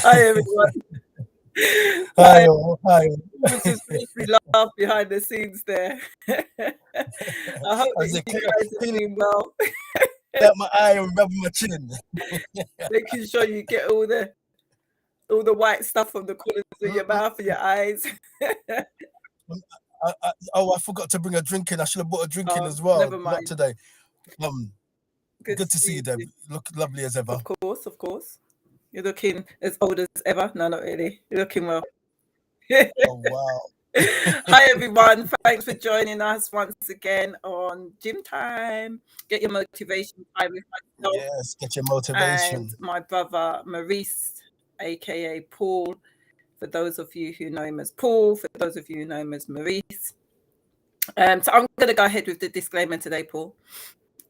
Hi everyone. Hi, all. Hi. This is makes me laugh behind the scenes there. I hope I was that you guys are doing well, out my eye and rubbing my chin. making sure you get all the white stuff from the corners of your mouth and your eyes. I forgot to bring a drink in. I should have brought a drink in Oh, as well. never Not mind. today. Good to see you, Deb. too. Look lovely as ever. Of course. You're looking as old as ever. No, not really. You're looking well. Oh wow. Hi everyone, thanks for joining us once again on Gym Time. Get your motivation time with myself Yes, get your motivation. and my brother Maurice, aka Paul. For those of you who know him as Paul, for those of you who know him as Maurice. So I'm going to go ahead with the disclaimer today, Paul.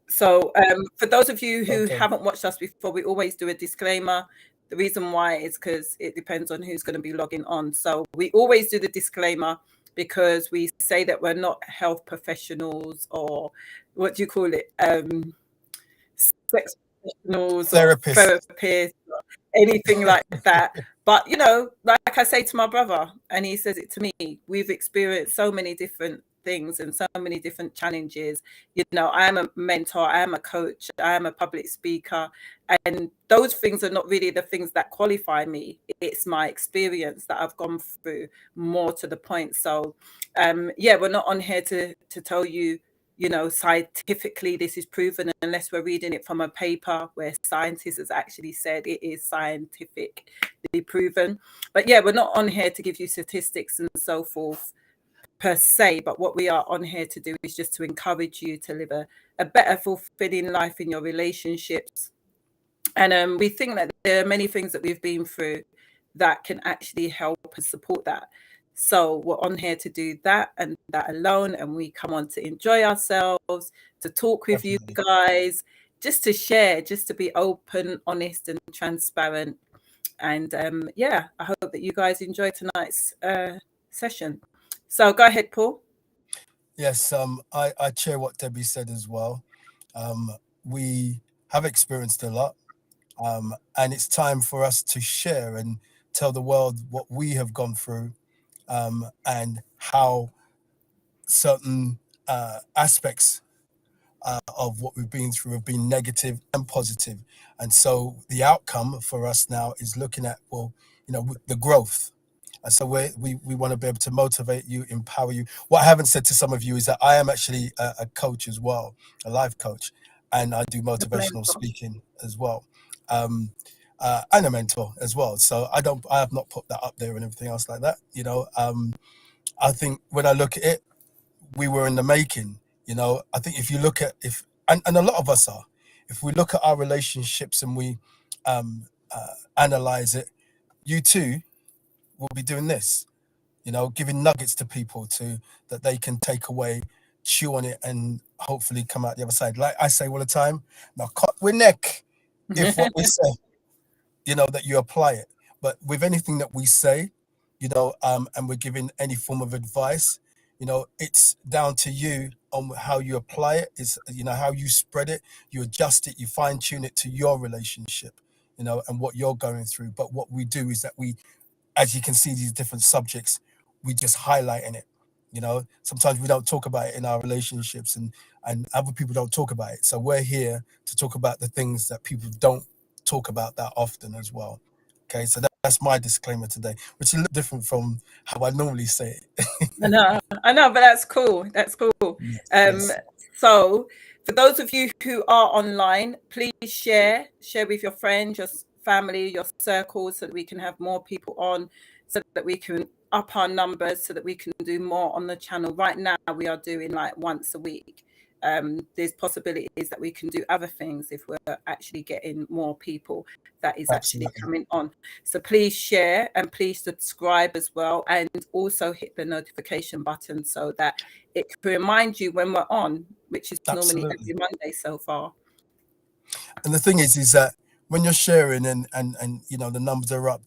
So for those of you who haven't watched us before, we always do a disclaimer. The reason why is because it depends on who's going to be logging on. So we always do the disclaimer because we say that we're not health professionals or what do you call it? Sex professionals Therapists. or therapists or anything like that. But, you know, like I say to my brother, and he says it to me, we've experienced so many different things and so many different challenges. You know, I am a mentor, I am a coach, I am a public speaker, and those things are not really the things that qualify me. It's my experience that I've gone through, more to the point. So yeah, we're not on here to tell you, you know, scientifically this is proven, unless we're reading it from a paper where scientists has actually said it is scientifically proven. But yeah, we're not on here to give you statistics and so forth per se, but what we are on here to do is just to encourage you to live a better, fulfilling life in your relationships. And we think that there are many things that we've been through that can actually help and support that. So we're on here to do that and that alone, and we come on to enjoy ourselves, to talk with Definitely. you guys, just to share, just to be open, honest, and transparent. And yeah, I hope that you guys enjoy tonight's session. So go ahead, Paul. Yes, I share what Debbie said as well. We have experienced a lot, and it's time for us to share and tell the world what we have gone through, and how certain aspects of what we've been through have been negative and positive. And so the outcome for us now is looking at, well, the growth. And so we want to be able to motivate you, empower you. What I haven't said to some of you is that I am actually a coach as well, a life coach, and I do motivational speaking as well, and a mentor as well. So I have not put that up there and everything else like that. I think when I look at it, we were in the making. I think if you look at and a lot of us are, if we look at our relationships and we analyze it, you too will be doing this, giving nuggets to people that they can take away, chew on it, and hopefully come out the other side. Like I say all the time, now cut with neck if what we say, that you apply it. But with anything that we say, and we're giving any form of advice, it's down to you on how you apply it. It's, how you spread it, you adjust it, you fine tune it to your relationship, and what you're going through. But what we do is that we, as you can see, these different subjects, we just highlight in it. Sometimes we don't talk about it in our relationships, and other people don't talk about it. So we're here to talk about the things that people don't talk about that often as well. Okay, so that's my disclaimer today, which is a little different from how I normally say it. I know, but that's cool. That's cool. Yes. So for those of you who are online, please share with your friends, your family, your circles, so that we can have more people on, so that we can up our numbers, so that we can do more on the channel. Right now we are doing like once a week. There's possibilities that we can do other things if we're actually getting more people that is Absolutely. actually coming on. So please share and please subscribe as well, and also hit the notification button so that it can remind you when we're on, which is normally every Monday so far. And the thing is that when you're sharing and the numbers are up,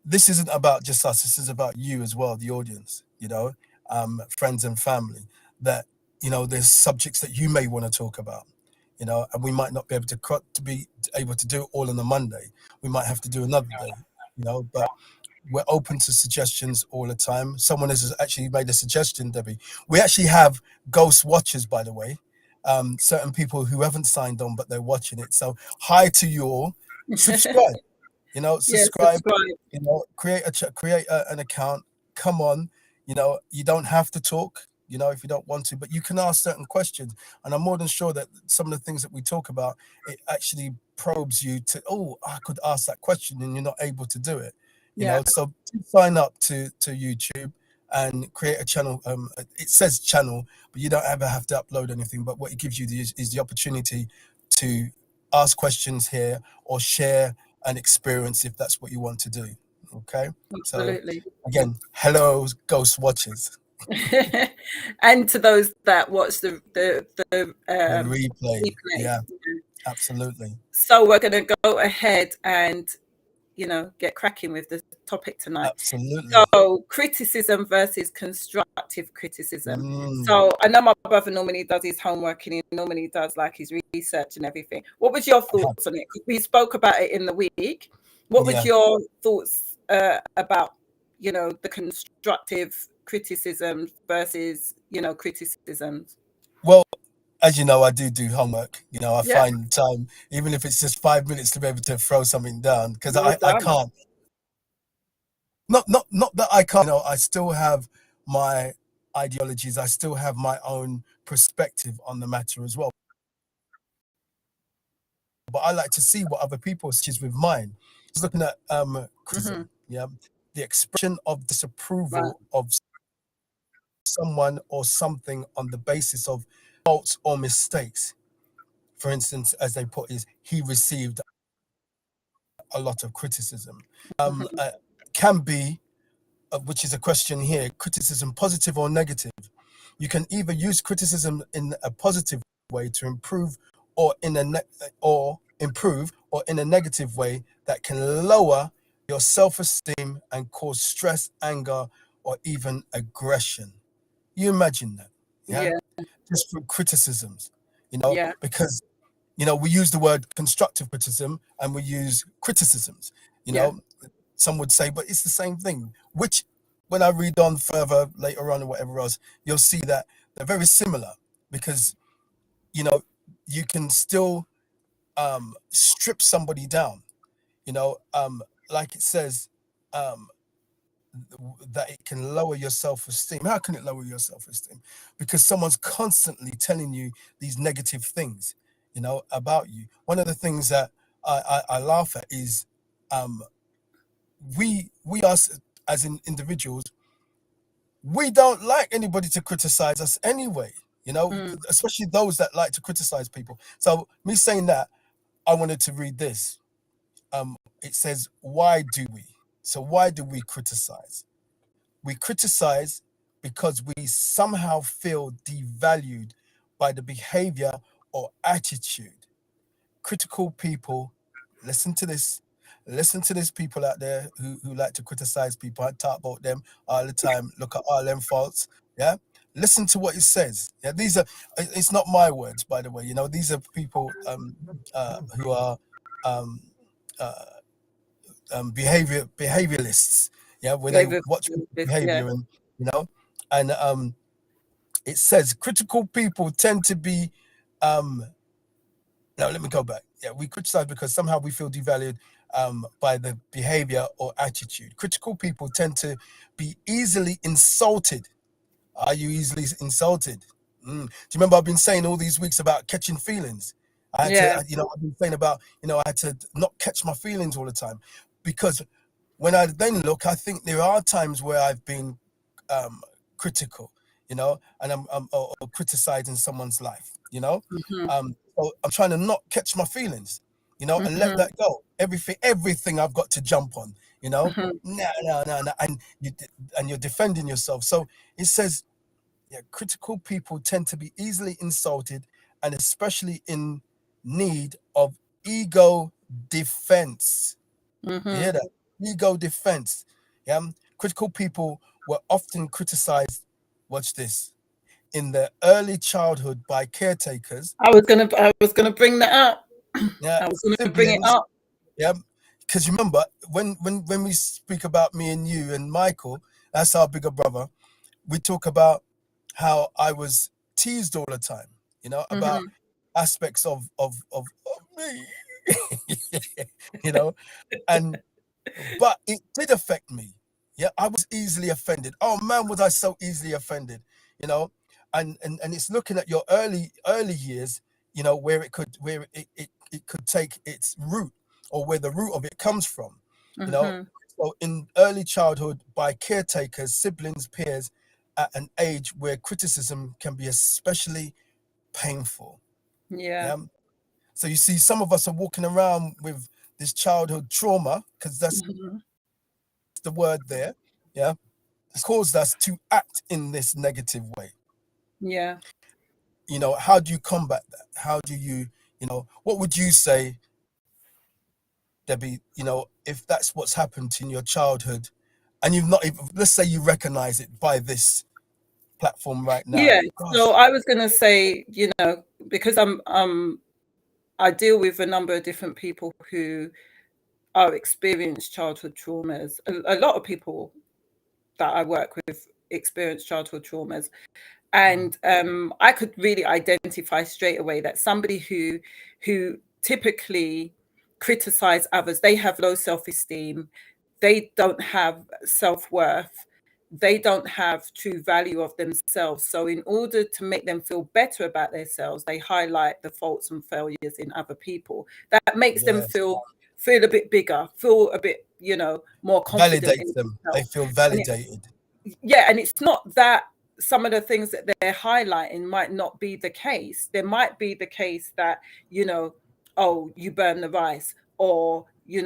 this isn't about just us. This is about you as well, the audience, friends and family, that there's subjects that you may want to talk about, and we might not be able to be able to do it all on a Monday. We might have to do another day, but we're open to suggestions all the time. Someone has actually made a suggestion, Debbie. We actually have ghost watchers, by the way. Certain people who haven't signed on, but they're watching it. So hi to you all. Subscribe, subscribe, create an account. Come on, you don't have to talk, if you don't want to, but you can ask certain questions. And I'm more than sure that some of the things that we talk about, it actually probes you to, I could ask that question, and you're not able to do it. So sign up to YouTube and create a channel. It says channel, but you don't ever have to upload anything. But what it gives you is the opportunity to ask questions here or share an experience if that's what you want to do. Okay. Absolutely. So again, hello, ghost watchers. And to those that watch the replay. Yeah, absolutely. So we're going to go ahead and get cracking with the topic tonight. Absolutely. So criticism versus constructive criticism. So I know my brother normally does his homework and he normally does like his research and everything. What was your thoughts on it? We spoke about it in the week. What was your thoughts about the constructive criticism versus criticisms? Well, as you know, I do homework. I find time, even if it's just 5 minutes, to be able to throw something down, because I can't. Not that I can't. I still have my ideologies. I still have my own perspective on the matter as well. But I like to see what other people see with mine. I was looking at criticism. The expression of disapproval of someone or something on the basis of faults or mistakes. For instance, as they put, is he received a lot of criticism. Can be, which is a question here, criticism positive or negative. You can either use criticism in a positive way to improve or or improve or in a negative way that can lower your self-esteem and cause stress, anger, or even aggression. You imagine that, yeah? Yeah. Just from criticisms, Yeah. because we use the word constructive criticism and we use criticisms. You Yeah. know, some would say, but it's the same thing. Which, when I read on further later on or whatever else, you'll see that they're very similar because you can still strip somebody down. Like it says, um, that it can lower your self-esteem. How can it lower your self-esteem? Because someone's constantly telling you these negative things, about you. One of the things that I laugh at is, um, we as in individuals, we don't like anybody to criticize us anyway. Mm. Especially those that like to criticize people. So me saying that, I wanted to read this. It says, why do we? So why do we criticize? We criticize because we somehow feel devalued by the behavior or attitude. Critical people, listen to this. Listen to these people out there who like to criticize people. I talk about them all the time. Look at all them faults. Yeah. Listen to what it says. Yeah. It's not my words, by the way. These are people who are um, uh, behavioralists. Yeah, where they Flavor. watch Yeah. behavior and you know, and it says critical people tend to be. Now let me go back. Yeah, we criticize because somehow we feel devalued by the behavior or attitude. Critical people tend to be easily insulted. Are you easily insulted? Do you remember I've been saying all these weeks about catching feelings? I had Yeah. to, I've been saying about, I had to not catch my feelings all the time because when I then look, I think there are times where I've been um, critical, and I'm or criticizing someone's life, Mm-hmm. So I'm trying to not catch my feelings, and let Mm-hmm. that go. Everything I've got to jump on, Mm-hmm. no, no, no, no, and you're defending yourself. So it says, yeah, critical people tend to be easily insulted, and especially in need of ego defense. You Mm-hmm. hear that? Ego defense. Yeah. Critical people were often criticized, watch this, in their early childhood by caretakers. I was gonna bring that up. Yeah. I was gonna bring it Siblings. up. Yeah. Because remember, when we speak about me and you and Michael, that's our bigger brother, we talk about how I was teased all the time, about Mm-hmm. aspects of me. you know, and but it did affect me. Yeah, I was easily offended. Oh man, was I so easily offended? You know, and it's looking at your early years, where it could take its root, or where the root of it comes from. You know, Mm-hmm. so in early childhood by caretakers, siblings, peers, at an age where criticism can be especially painful. Yeah. Yeah. So you see, some of us are walking around with this childhood trauma, because that's Mm-hmm. the word there. Yeah. It's caused us to act in this negative way. Yeah. How do you combat that? How do what would you say, Debbie, if that's what's happened in your childhood and you've not even, let's say you recognize it by this platform right now. Yeah. So Gosh. I was gonna say, because I deal with a number of different people who are experienced childhood traumas. A lot of people that I work with experience childhood traumas. Mm, And I could really identify straight away that somebody who typically criticize others, they have low self-esteem, they don't have self-worth, they don't have true value of themselves. So in order to make them feel better about themselves, they highlight the faults and failures in other people. That makes them yes. feel a bit bigger, feel a bit, more confident Validates in them. They themselves. feel And validated. yeah, and it's not that some of the things that they're highlighting might not be the case. There might be the case that, oh, you burn the rice, or you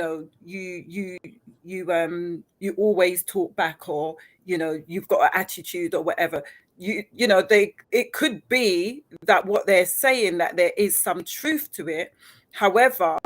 always talk back, or you've got an attitude or whatever. you know, it could be that what they're saying, that there is some truth to it. However,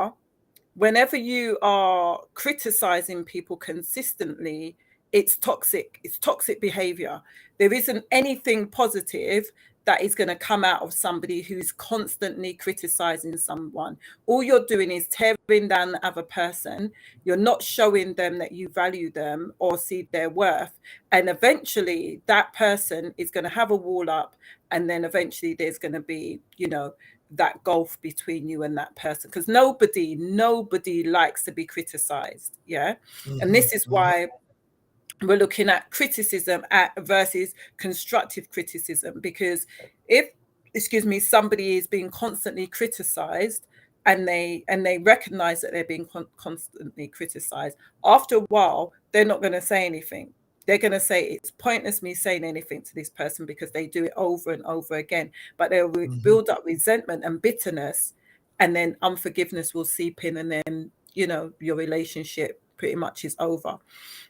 whenever you are criticizing people consistently, it's toxic. It's toxic behavior. There isn't anything positive that is going to come out of somebody who's constantly criticizing someone. All you're doing is tearing down the other person. You're not showing them that you value them or see their worth. And eventually that person is going to have a wall up. And then eventually there's going to be, you know, that gulf between you and that person, because nobody likes to be criticized. Yeah. And this is why we're looking at criticism versus constructive criticism, because if, excuse me, somebody is being constantly criticized and they recognize that they're being constantly criticized, after a while they're not going to say anything. They're going to say it's pointless me saying anything to this person because they do it over and over again. But they'll build up resentment and bitterness, and then unforgiveness will seep in, and then, you know, your relationship pretty much is over.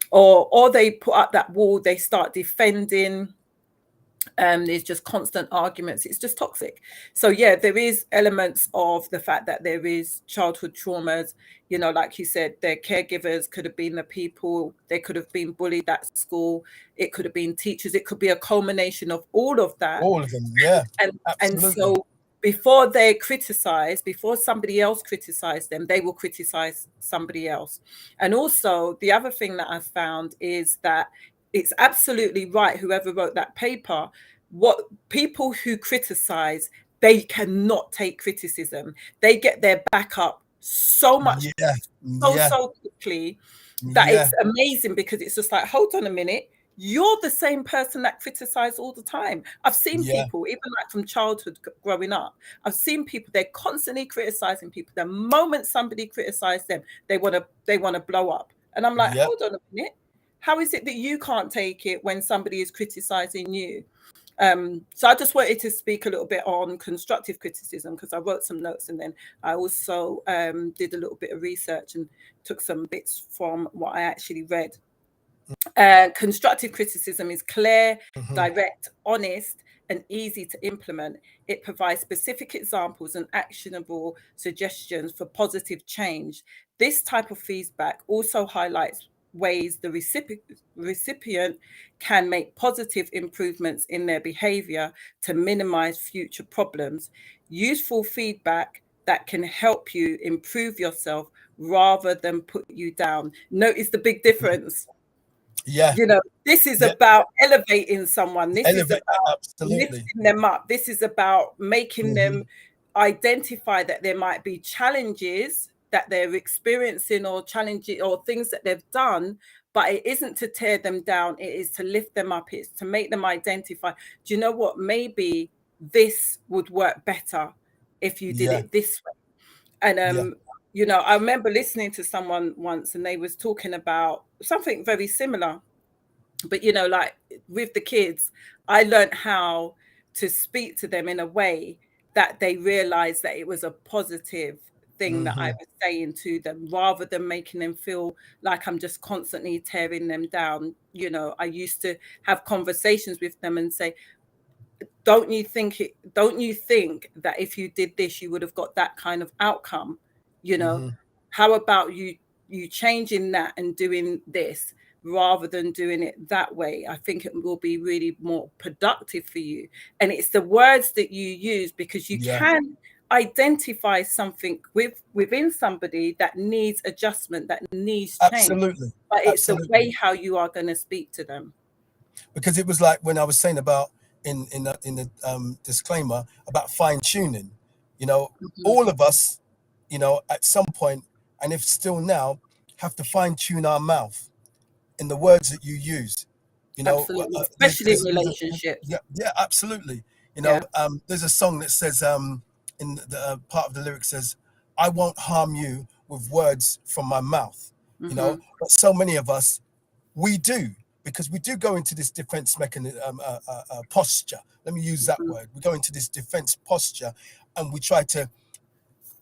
Or they put up that wall, they start defending. There's just constant arguments. It's just toxic. So yeah, there is elements of the fact that there is childhood traumas. You know, like you said, their caregivers could have been the people, they could have been bullied at school, it could have been teachers, it could be a culmination of all of that. All of them, yeah. And so before they criticize, before somebody else criticizes them, they will criticize somebody else. And also the other thing that I've found is that it's absolutely right, whoever wrote that paper, what people who criticize, they cannot take criticism. They get their back up so much, so quickly, that it's amazing, because it's just like, hold on a minute, you're the same person that criticizes all the time. I've seen people, even like from childhood growing up, I've seen people, they're constantly criticizing people. The moment somebody criticizes them, they want to blow up. And I'm like, hold on a minute. How is it that you can't take it when somebody is criticizing you? So I just wanted to speak a little bit on constructive criticism, because I wrote some notes, and then I also did a little bit of research and took some bits from what I actually read. Constructive criticism is clear, direct, honest, and easy to implement. It provides specific examples and actionable suggestions for positive change. This type of feedback also highlights ways the recipient can make positive improvements in their behavior to minimize future problems. Useful feedback that can help you improve yourself rather than put you down. Notice the big difference. Yeah. You know, this is about elevating someone. This is about absolutely lifting them up. This is about making them identify that there might be challenges that they're experiencing, or challenges or things that they've done, but it isn't to tear them down. It is to lift them up. It's to make them identify, do you know what? Maybe this would work better if you did it this way. And you know, I remember listening to someone once, and they was talking about something very similar. But, you know, like with the kids, I learned how to speak to them in a way that they realized that it was a positive thing that I was saying to them, rather than making them feel like I'm just constantly tearing them down. You know, I used to have conversations with them and say, don't you think that if you did this, you would have got that kind of outcome? You know, how about you changing that and doing this rather than doing it that way? I think it will be really more productive for you. And it's the words that you use, because you can identify something within somebody that needs adjustment, that needs change. Absolutely. But it's the way how you are going to speak to them. Because it was like when I was saying about in the disclaimer about fine tuning, you know, all of us, you know, at some point, and if still now, have to fine tune our mouth in the words that you use. You know, especially in relationships. Yeah, absolutely. You know, there's a song that says, in the part of the lyrics says, "I won't harm you with words from my mouth." You know, but so many of us, we do, because we do go into this defense mechanism, posture. Let me use that word. We go into this defense posture, and we try to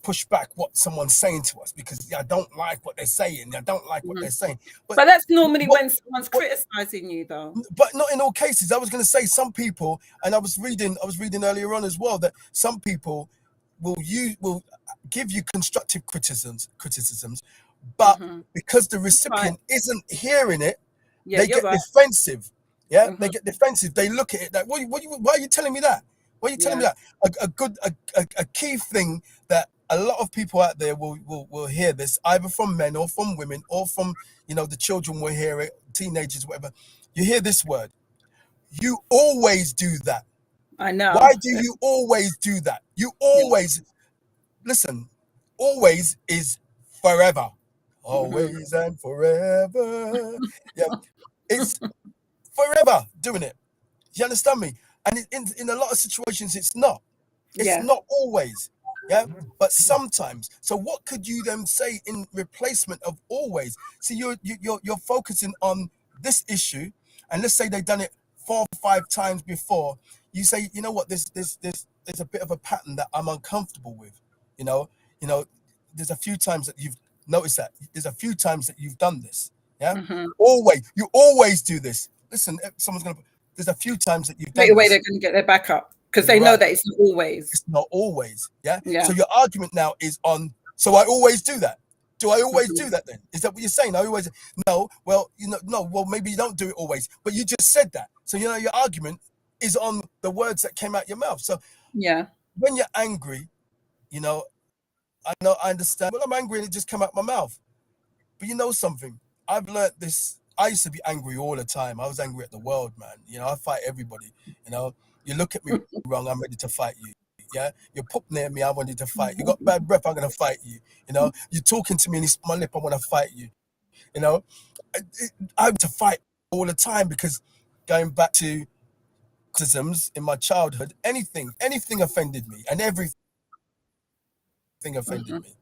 push back what someone's saying to us because I don't like what they're saying. I don't like what they're saying. But that's normally what, when someone's criticizing you, though. But not in all cases. I was going to say some people, and I was reading earlier on as well that some people will give you constructive criticisms, but because the recipient isn't hearing it, they get defensive. Yeah, they get defensive. They look at it like, why are you telling me that? Why are you telling me that? A key thing that a lot of people out there will hear this, either from men or from women or from, the children will hear it, teenagers, whatever. You hear this word. You always do that. I know. Why do you always do that? You always, listen, always is forever. Always and forever. Yeah, it's forever doing it. You understand me? And in a lot of situations, it's not. It's not always. Yeah, but sometimes. So what could you then say in replacement of always? See, you're focusing on this issue, and let's say they've done it 4 or 5 times before. You say, you know what, there's a bit of a pattern that I'm uncomfortable with. There's a few times that you've noticed that. There's a few times that you've done this. Yeah, always. You always do this. Listen, someone's gonna. There's a few times that you've done straight away this. they're going to get their back up because they know that it's not always. It's not always. Yeah. So your argument now is on. So I always do that. Do I always do that then? Is that what you're saying? I always. No. Well, no. Well, maybe you don't do it always. But you just said that. So your argument is on the words that came out your mouth. So when you're angry, I understand. Well, I'm angry and it just came out my mouth. But you know something? I've learned this. I used to be angry all the time. I was angry at the world, man. I fight everybody. You look at me wrong, I'm ready to fight you. Yeah, you pop near me, I wanted to fight. You got bad breath, I'm gonna fight you. You're talking to me and it's my lip, I want to fight you. I have to fight all the time because going back to criticisms in my childhood, anything offended me, and everything offended me.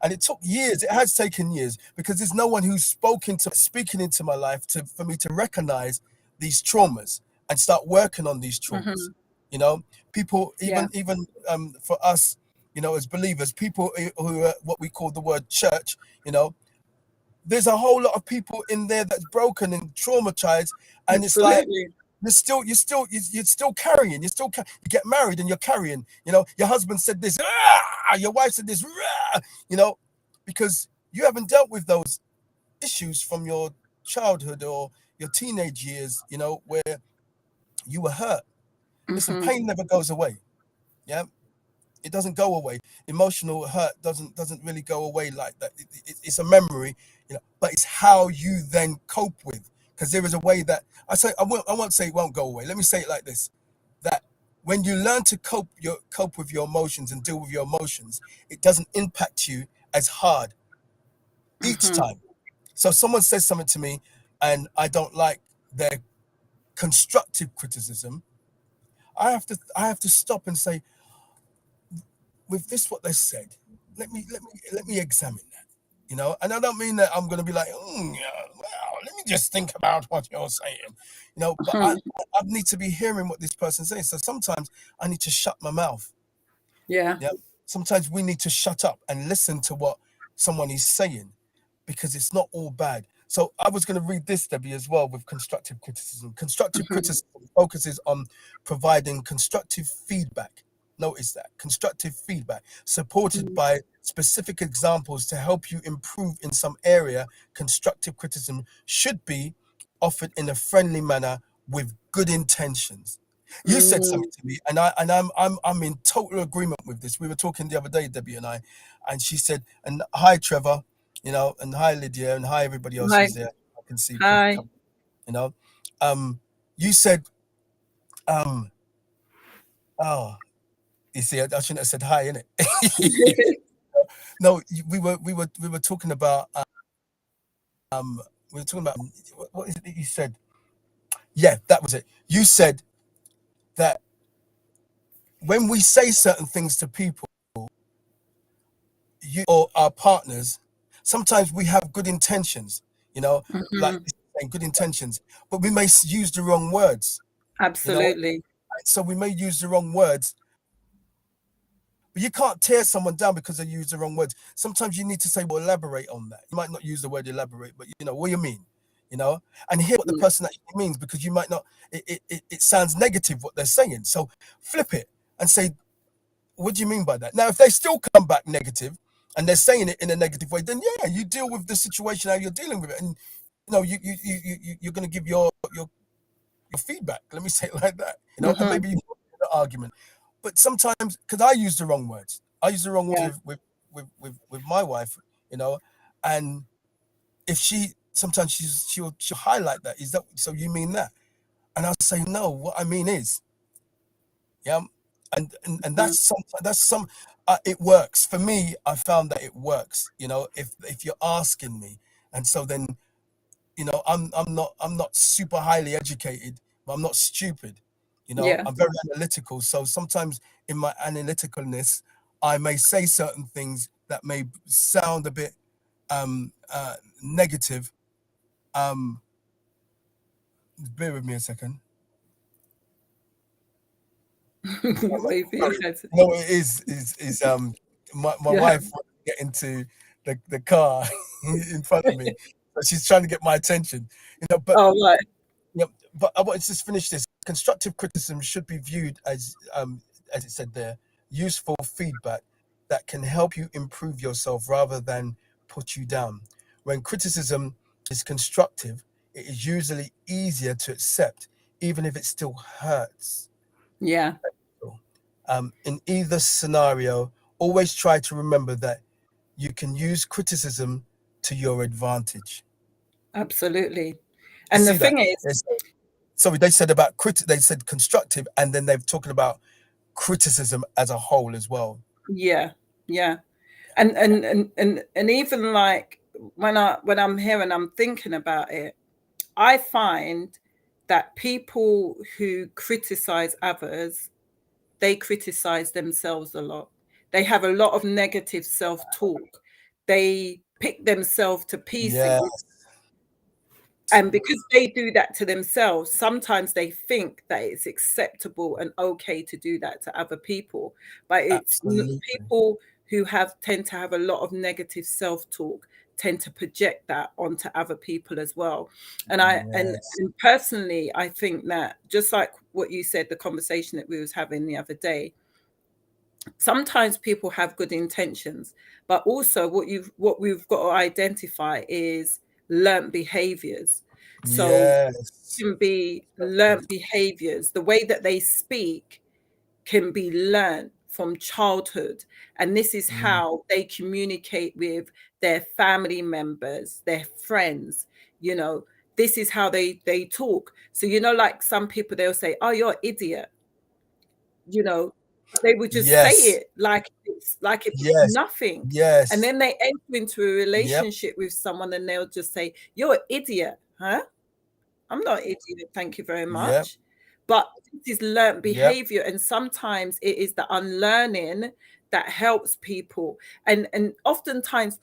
And it took years. It has taken years because there's no one who's speaking into my life for me to recognize these traumas and start working on these traumas. People, even for us, as believers, people who are what we call the word church, there's a whole lot of people in there that's broken and traumatized, and it's like you're still carrying. You get married and you're carrying. Your husband said this, your wife said this, because you haven't dealt with those issues from your childhood or your teenage years, where you were hurt. Listen, pain never goes away. Yeah, it doesn't go away. Emotional hurt doesn't really go away like that. It's a memory, but it's how you then cope with. Because there is a way that I won't say it won't go away. Let me say it like this: that when you learn to cope with your emotions and deal with your emotions, it doesn't impact you as hard each time. So someone says something to me, and I don't like their constructive criticism. I have to stop and say, with this what they said, let me examine that. And I don't mean that I'm going to be like, well, let me just think about what you're saying, but I need to be hearing what this person's saying. So sometimes I need to shut my mouth. Yeah. Sometimes we need to shut up and listen to what someone is saying, because it's not all bad. So I was going to read this, Debbie, as well, with constructive criticism. Constructive criticism focuses on providing constructive feedback. Notice that. Constructive feedback supported by specific examples to help you improve in some area. Constructive criticism should be offered in a friendly manner with good intentions. You said something to me, and I'm in total agreement with this. We were talking the other day, Debbie and I, and she said, and hi Trevor, and hi Lydia, and hi everybody else who's there. I can see. Hi. You said, you see, I shouldn't have said hi, innit? No, we were talking about what is it that you said? Yeah, that was it. You said that when we say certain things to people, you or our partners, sometimes we have good intentions, like saying good intentions, but we may use the wrong words. Absolutely. So we may use the wrong words, But you can't tear someone down because they use the wrong words. Sometimes you need to say, well, elaborate on that. You might not use the word elaborate, but you know, what do you mean? You know, and hear what the person actually means, because you might not, it sounds negative what they're saying. So flip it and say, what do you mean by that? Now, if they still come back negative and they're saying it in a negative way, then yeah, you deal with the situation how you're dealing with it. And you know, you're going to give your feedback. Let me say it like that. You know, and maybe you win the argument. But sometimes, because I use the wrong words, I use the wrong words with my wife. You know, and if sometimes she'll highlight that. Is that so? You mean that? And I'll say no. What I mean is, yeah, and that's some. It works for me. I found that it works. You know, if you're asking me, and so then, you know, I'm not super highly educated, but I'm not stupid. You know, I'm very analytical. So sometimes in my analyticalness, I may say certain things that may sound a bit negative. Bear with me a second. No, it is my wife get into the car in front of me, but she's trying to get my attention. You know, but yeah, but I want to just finish this. Constructive criticism should be viewed as it said there, useful feedback that can help you improve yourself rather than put you down. When criticism is constructive, it is usually easier to accept, even if it still hurts. Yeah. In either scenario, always try to remember that you can use criticism to your advantage. Absolutely. And the thing is, sorry, they said about they said constructive, and then they've talking about criticism as a whole as well. Yeah. And even like when I'm here and I'm thinking about it, I find that people who criticize others, they criticize themselves a lot. They have a lot of negative self-talk. They pick themselves to pieces. And because they do that to themselves, sometimes they think that it's acceptable and okay to do that to other people. But it's people who tend to have a lot of negative self-talk tend to project that onto other people as well. And and personally, I think that just like what you said, the conversation that we was having the other day, sometimes people have good intentions, but also what we've got to identify is learned behaviors. So it can be learned behaviors. The way that they speak can be learned from childhood. And this is how they communicate with their family members, their friends, you know, this is how they talk. So, you know, like some people, they'll say, oh, you're an idiot, you know, they would just say it like it's nothing. And then they enter into a relationship with someone and they'll just say, you're an idiot, huh? I'm not an idiot, thank you very much. But this is learned behavior, and sometimes it is the unlearning that helps people. And oftentimes,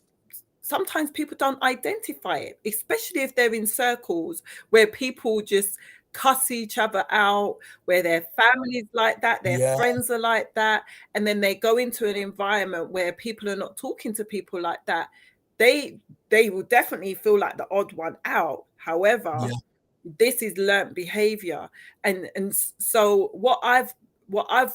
sometimes people don't identify it, especially if they're in circles where people just cuss each other out, where their families like that, their friends are like that, and then they go into an environment where people are not talking to people like that. They will definitely feel like the odd one out. However, this is learnt behavior, and so what I've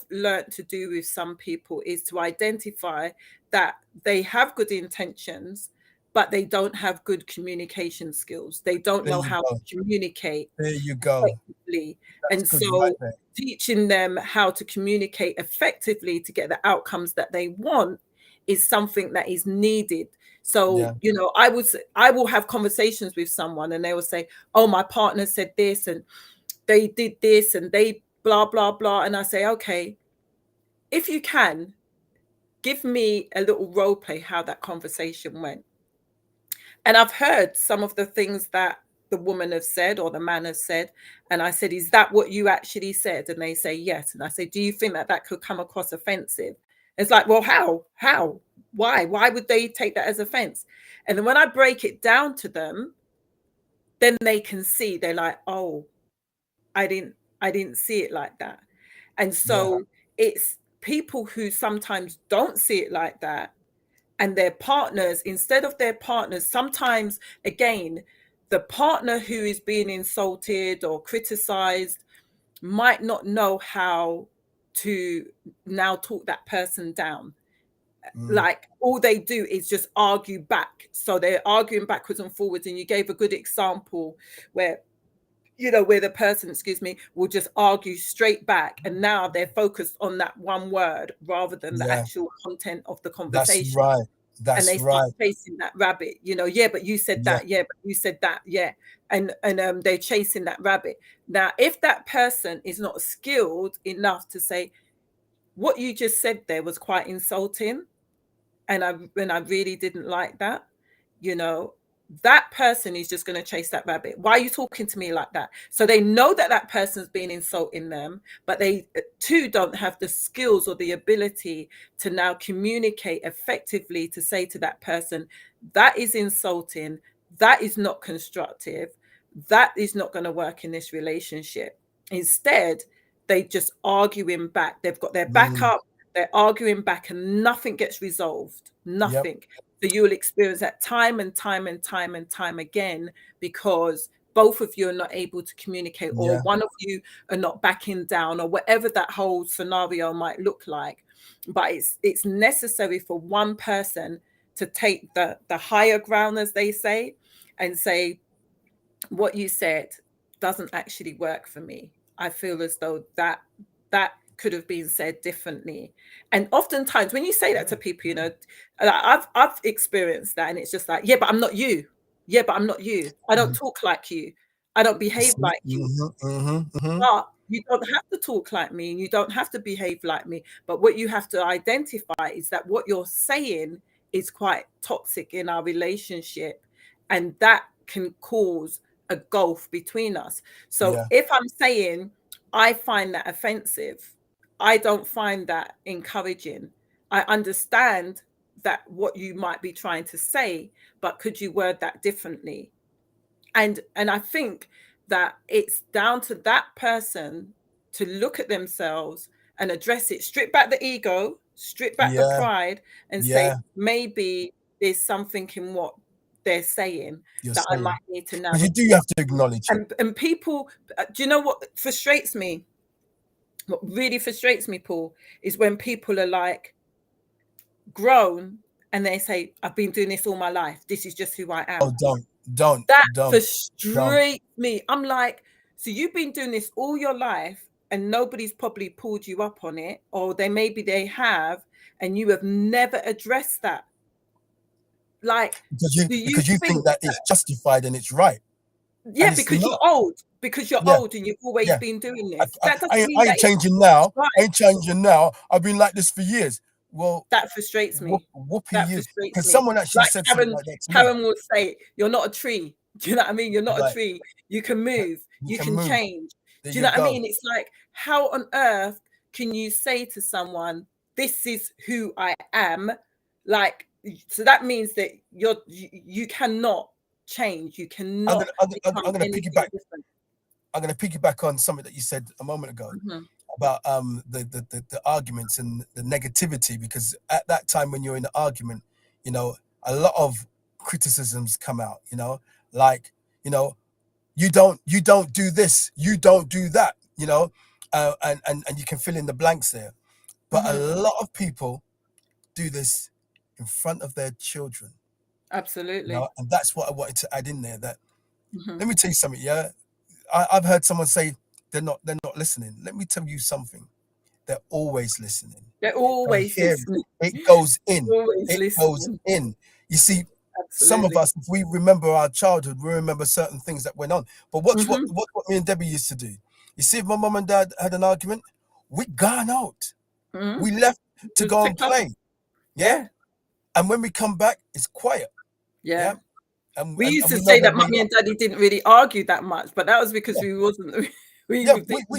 learned to do with some people is to identify that they have good intentions, but they don't have good communication skills. They don't know how to communicate. There you go. Effectively. And so teaching them how to communicate effectively to get the outcomes that they want is something that is needed. So, you know, I will have conversations with someone and they will say, oh, my partner said this and they did this and they blah, blah, blah. And I say, okay, if you can, give me a little role play how that conversation went. And I've heard some of the things that the woman has said or the man has said. And I said, is that what you actually said? And they say, yes. And I say, do you think that that could come across offensive? It's like, well, how, why would they take that as offense? And then when I break it down to them, then they can see, they're like, oh, I didn't see it like that. And so it's people who sometimes don't see it like that, and their partners, instead of their partners, sometimes again, the partner who is being insulted or criticized might not know how to now talk that person down. Like all they do is just argue back. So they're arguing backwards and forwards. And you gave a good example where, you know, where the person, excuse me, will just argue straight back. And now they're focused on that one word rather than the actual content of the That's conversation. right. And That's they start right. chasing that rabbit, you know. Yeah, but you said Yeah. that. Yeah, but you said that. Yeah. And they're chasing that rabbit. Now, if that person is not skilled enough to say, what you just said there was quite insulting, and I really didn't like that, you know, that person is just going to chase that rabbit. Why are you talking to me like that? So they know that that person's been insulting them, but they too don't have the skills or the ability to now communicate effectively to say to that person, that is insulting, that is not constructive, that is not going to work in this relationship. Instead, they just arguing back. They've got their back up, they're arguing back, and nothing gets resolved. Nothing. So you will experience that time and time and time and time again, because both of you are not able to communicate, or one of you are not backing down, or whatever that whole scenario might look like. But it's necessary for one person to take the higher ground, as they say, and say, what you said doesn't actually work for me. I feel as though that could have been said differently. And oftentimes when you say that to people, you know, I've experienced that, and it's just like, yeah, but I'm not you. Yeah, but I'm not you. I don't talk like you. I don't behave like you. But you don't have to talk like me, and you don't have to behave like me. But what you have to identify is that what you're saying is quite toxic in our relationship, and that can cause a gulf between us. So if I'm saying I find that offensive, I don't find that encouraging. I understand that what you might be trying to say, but could you word that differently? And I think that it's down to that person to look at themselves and address it, strip back the ego, strip back the pride, and say, maybe there's something in what they're saying that I might need to now. But you do have to acknowledge it. And people, do you know what frustrates me? What really frustrates me, Paul, is when people are like grown and they say, I've been doing this all my life. This is just who I am. Oh, don't. That frustrates me. I'm like, so you've been doing this all your life and nobody's probably pulled you up on it, or maybe they have, and you have never addressed that. Like, because you think that it's justified and it's right. Yeah, because you're old. Because you're old and you've always been doing this. That doesn't mean I ain't changing now. Right. I ain't changing now. I've been like this for years. Well, that frustrates me. That frustrates me. Because someone actually said something like that to me. Karen will say, "You're not a tree." Do you know what I mean? You're not a tree. You can move. You can change. Do you know what I mean? It's like, how on earth can you say to someone, "This is who I am"? Like, so that means that you cannot change. You cannot. I'm going to piggyback. I'm going to piggyback on something that you said a moment ago about the arguments and the negativity, because at that time when you're in the argument, you know, a lot of criticisms come out, you know, like, you know, you don't do this, you don't do that, you know, and you can fill in the blanks there. But a lot of people do this in front of their children. Absolutely. You know? And that's what I wanted to add in there, that let me tell you something. Yeah, I've heard someone say they're not listening. Let me tell you something. They're always listening. They're always listening. It goes in. Goes in. You see, absolutely. Some of us, if we remember our childhood, we remember certain things that went on. But watch what me and Debbie used to do. You see, if my mum and dad had an argument, we'd gone out. We left to go and play. Yeah. And when we come back, it's quiet. Yeah. And we used to say that Mummy and Daddy didn't really argue that much, but that was because we wasn't. We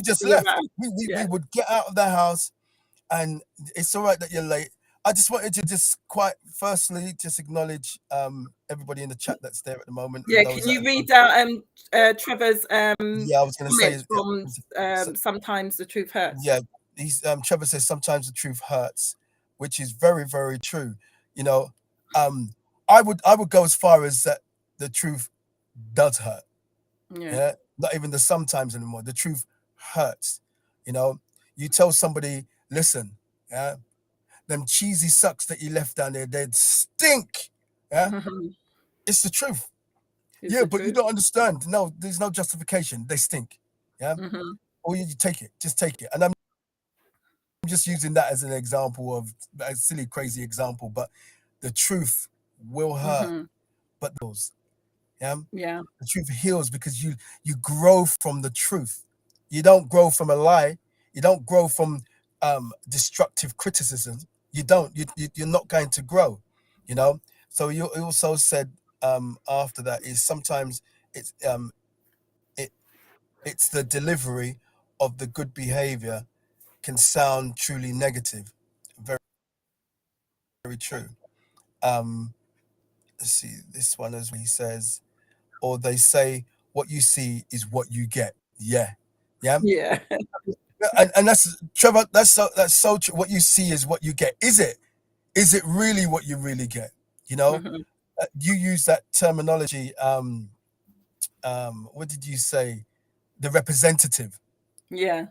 just left. We would get out of the house, and it's all right that you're late. I just wanted to just firstly just acknowledge everybody in the chat that's there at the moment. Yeah, can you read out Trevor's I was going to say from Sometimes the Truth Hurts? Yeah, he's Trevor says sometimes the truth hurts, which is very, very true. You know, I would go as far as that the truth does hurt. Yeah. Yeah, not even the sometimes anymore. The truth hurts. You know, you tell somebody, listen, yeah, them cheesy socks that you left down there, they stink. Yeah, it's the truth. It's Yeah, the but you truth. don't understand. No, there's no justification. They stink. Yeah, or you take it, just take it. And I'm just using that as an example of a silly, crazy example, but the truth will hurt. But those, yeah, Yeah. the truth heals because you grow from the truth. You don't grow from a lie. You don't grow from destructive criticism. You don't. You're not going to grow. You know. So you also said after that is sometimes it's it it's the delivery of the good behavior can sound truly negative. Very, very true. Let's see this one as he says, or they say what you see is what you get. Yeah, yeah. Yeah. And that's Trevor. That's so true. What you see is what you get. Is it? Is it really what you really get? You know, you use that terminology. What did you say? The representative. Yeah.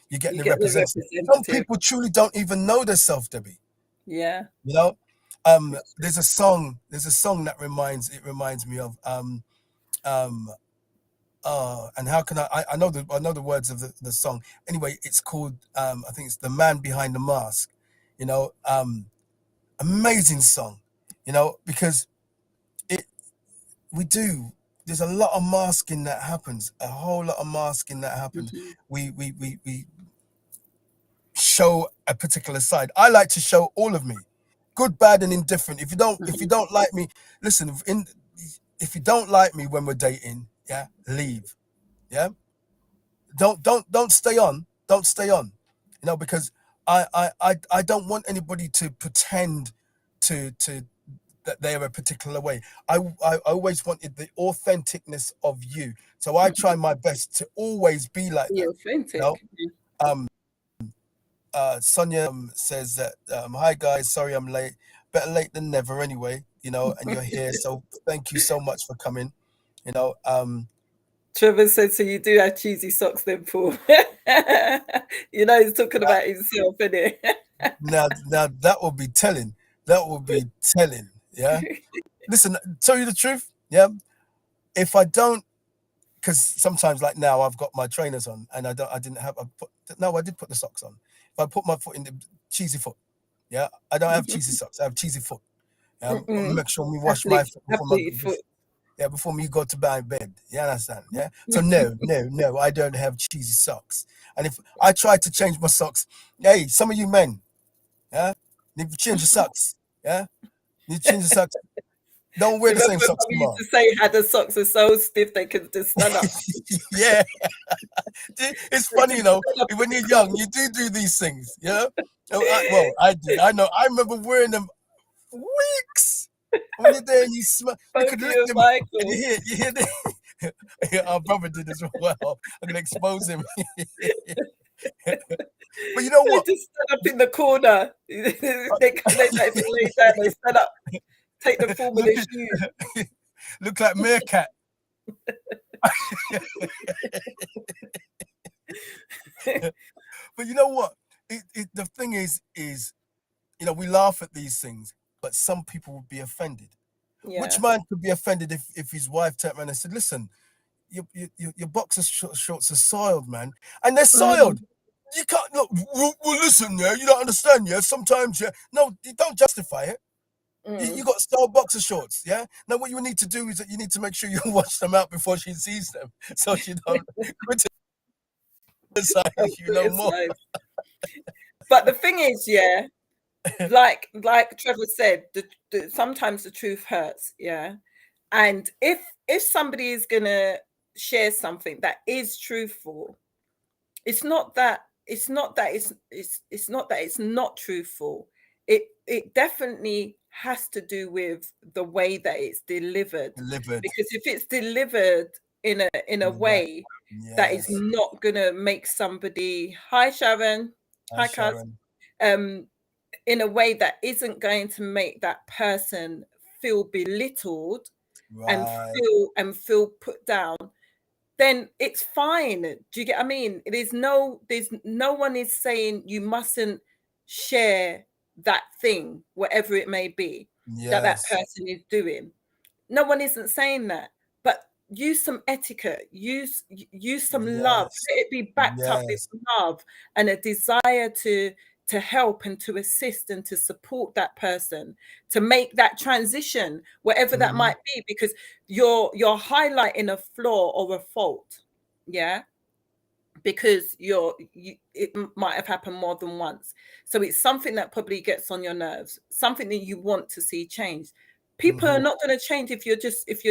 You get You the get the representative. Some representative. people truly don't even know themselves, Debbie. Yeah. You know, It's true. there's a song. There's a song that reminds me of um, and how can I know the words of the song. Anyway, it's called I think it's The Man Behind the Mask. You know, amazing song, you know, because it we do there's a lot of masking that happens, a whole lot of masking that happens. We show a particular side. I like to show all of me, good, bad, and indifferent. If you don't like me, listen, if you don't like me when we're dating, yeah, leave. Yeah, don't stay on. Don't stay on. You know, because I don't want anybody to pretend to that they're a particular way. I always wanted the authenticness of you. So I try my best to always be like Be that. You know? authentic. Um Sonia says that hi guys, sorry I'm late. Better late than never anyway, you know, and you're here. So thank you so much for coming. You know, Trevor said, so you do have cheesy socks then, Paul. You know, he's talking about himself, isn't it? now that will be telling. That will be telling. Yeah. Listen, tell you the truth. Yeah. If I don't, because sometimes like now I've got my trainers on and I didn't have no, I did put the socks on. If I put my foot in the cheesy foot, yeah, I don't have cheesy socks. I have cheesy foot. Make sure we wash my foot Athlete foot. before me go to my bed. You understand? Yeah. So no, I don't have cheesy socks. And if I try to change my socks, hey, some of you men, yeah, need to change your socks. Yeah, need to change your socks. Don't wear the Remember, same Mum socks used tomorrow. to say how the socks are so stiff they can just stand up. Yeah, it's They funny, can you know, stand up. when you're young, you do these things, you know. Well, I did. I know. I remember wearing them weeks. When you're there, and you Both could lick you and them, and Michael. you hear the. Yeah, our brother did as well. I'm gonna expose him. But you know They what? just stand up in the corner. They don't even lay down. They stand up, take the form of look, the shoe. look like meerkat. But you know what? The thing is, you know, we laugh at these things, but some people would be offended. Which Yeah. man could be offended if his wife turned around and said, "Listen, your boxer shorts are soiled, man, and they're soiled. You can't look. Well, listen, yeah, you don't understand, yeah. Sometimes, yeah, no, you don't justify it. You got soiled boxer shorts, yeah. Now, what you need to do is that you need to make sure you wash them out before she sees them, so she don't criticize you no more." But the thing is, yeah, like Trevor said, sometimes the truth hurts, yeah. And if somebody is gonna share something that is truthful, it's not that it's not truthful. It definitely has to do with the way that it's delivered. Delivered Because if it's delivered in a in the right. way that is Yes. not gonna make somebody, hi Sharon. Hi, Kaz. Sharon. In a way that isn't going to make that person feel belittled and Right. feel put down, then it's fine. Do you get what I mean? There's no one is saying you mustn't share that thing, whatever it may be, that Yes. person is doing. No one isn't saying that, but use some etiquette, use some love. Yes. Let it be backed up with Yes. love and a desire to help and to assist and to support that person to make that transition, whatever that might be, because you're highlighting a flaw or a fault, yeah, because it might have happened more than once. So it's something that probably gets on your nerves, something that you want to see change. People are not going to change if you're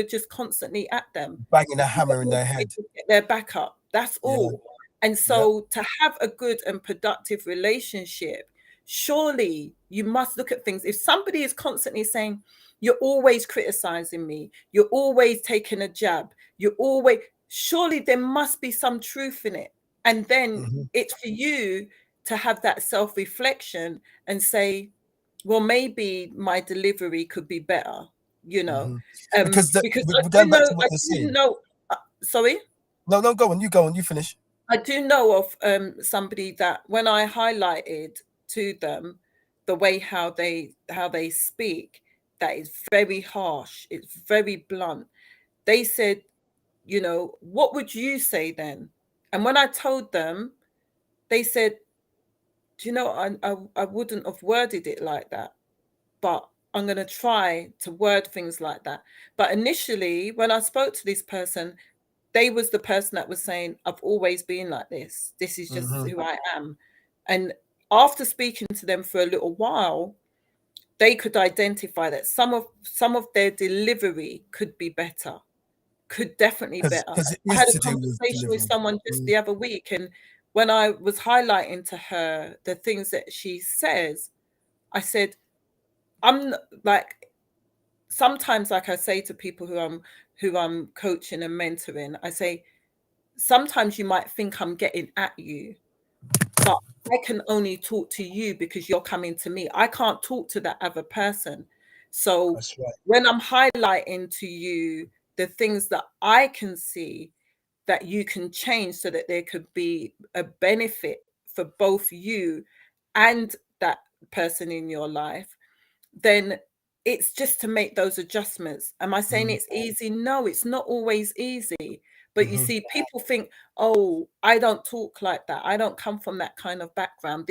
just constantly at them. Banging a hammer in their head. Get their back up. That's all. And Yep. so to have a good and productive relationship, surely you must look at things. If somebody is constantly saying, you're always criticizing me, you're always taking a jab, surely there must be some truth in it. And then it's for you to have that self-reflection and say, well, maybe my delivery could be better, you know. Because I we're do going back know, to what they're saying. Sorry? No, go on, you finish. I do know of somebody that when I highlighted to them the way how they speak, that is very harsh, it's very blunt. They said, you know, what would you say then? And when I told them, they said, do you know, I wouldn't have worded it like that, but I'm going to try to word things like that. But initially, when I spoke to this person, they was the person that was saying, I've always been like this. This is just who I am. And after speaking to them for a little while, they could identify that some of their delivery could be better, could definitely better. Because it I is had a to do with conversation with delivery. someone just the other week, and when I was highlighting to her the things that she says, I said, I'm like, sometimes, like I say to people who I'm coaching and mentoring, I say, sometimes you might think I'm getting at you, but I can only talk to you because you're coming to me. I can't talk to that other person. So That's right. when I'm highlighting to you the things that I can see that you can change so that there could be a benefit for both you and that person in your life, then it's just to make those adjustments. Am I saying it's easy? No, it's not always easy. But you see, people think, oh, I don't talk like that. I don't come from that kind of background.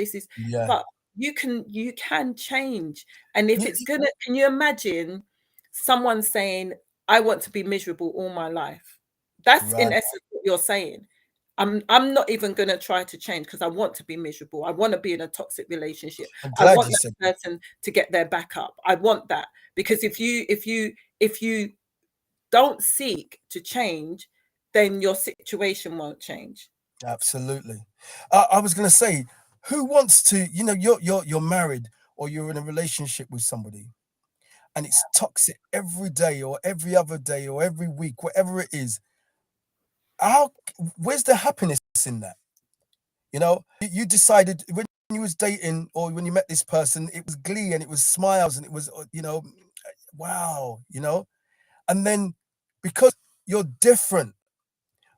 But you can change. And if it's gonna, can you imagine someone saying, I want to be miserable all my life? That's in Right. essence what you're saying. I'm not even going to try to change because I want to be miserable. I want to be in a toxic relationship. I'm I glad want you that said that. person to get their back up. I want that, because if you don't seek to change, then your situation won't change. Absolutely. I was going to say, who wants to, you're married or you're in a relationship with somebody and it's toxic every day or every other day or every week, whatever it is. Where's the happiness in that? You decided when you was dating or when you met this person, it was glee and it was smiles and it was, wow, and then because you're different,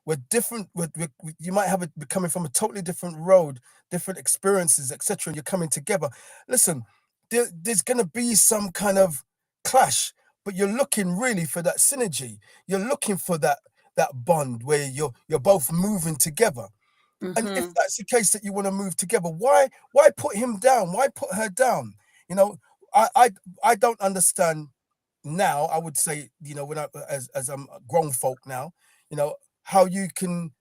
we're different. You might we're coming from a totally different road, different experiences, etc. And you're coming together. Listen, there's going to be some kind of clash, but you're looking really for that synergy. You're looking for that bond where you're both moving together. And if that's the case that you want to move together, why put him down? Why put her down? You know, I don't understand now. I would say, when as I'm grown folk now, how you can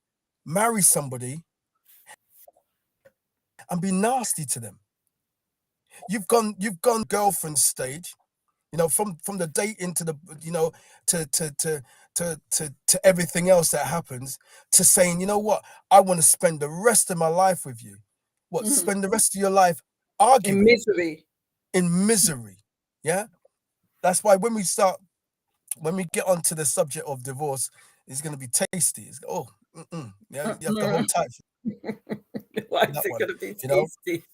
marry somebody and be nasty to them. You've gone girlfriend stage, from the dating to the, to everything else that happens, to saying, you know what, I want to spend the rest of my life with you. What, spend the rest of your life In arguing misery. in misery? Yeah. That's why when we get onto the subject of divorce, it's going to be tasty. Yeah, you have to hold tight. Why is that it one, going to be you know, tasty?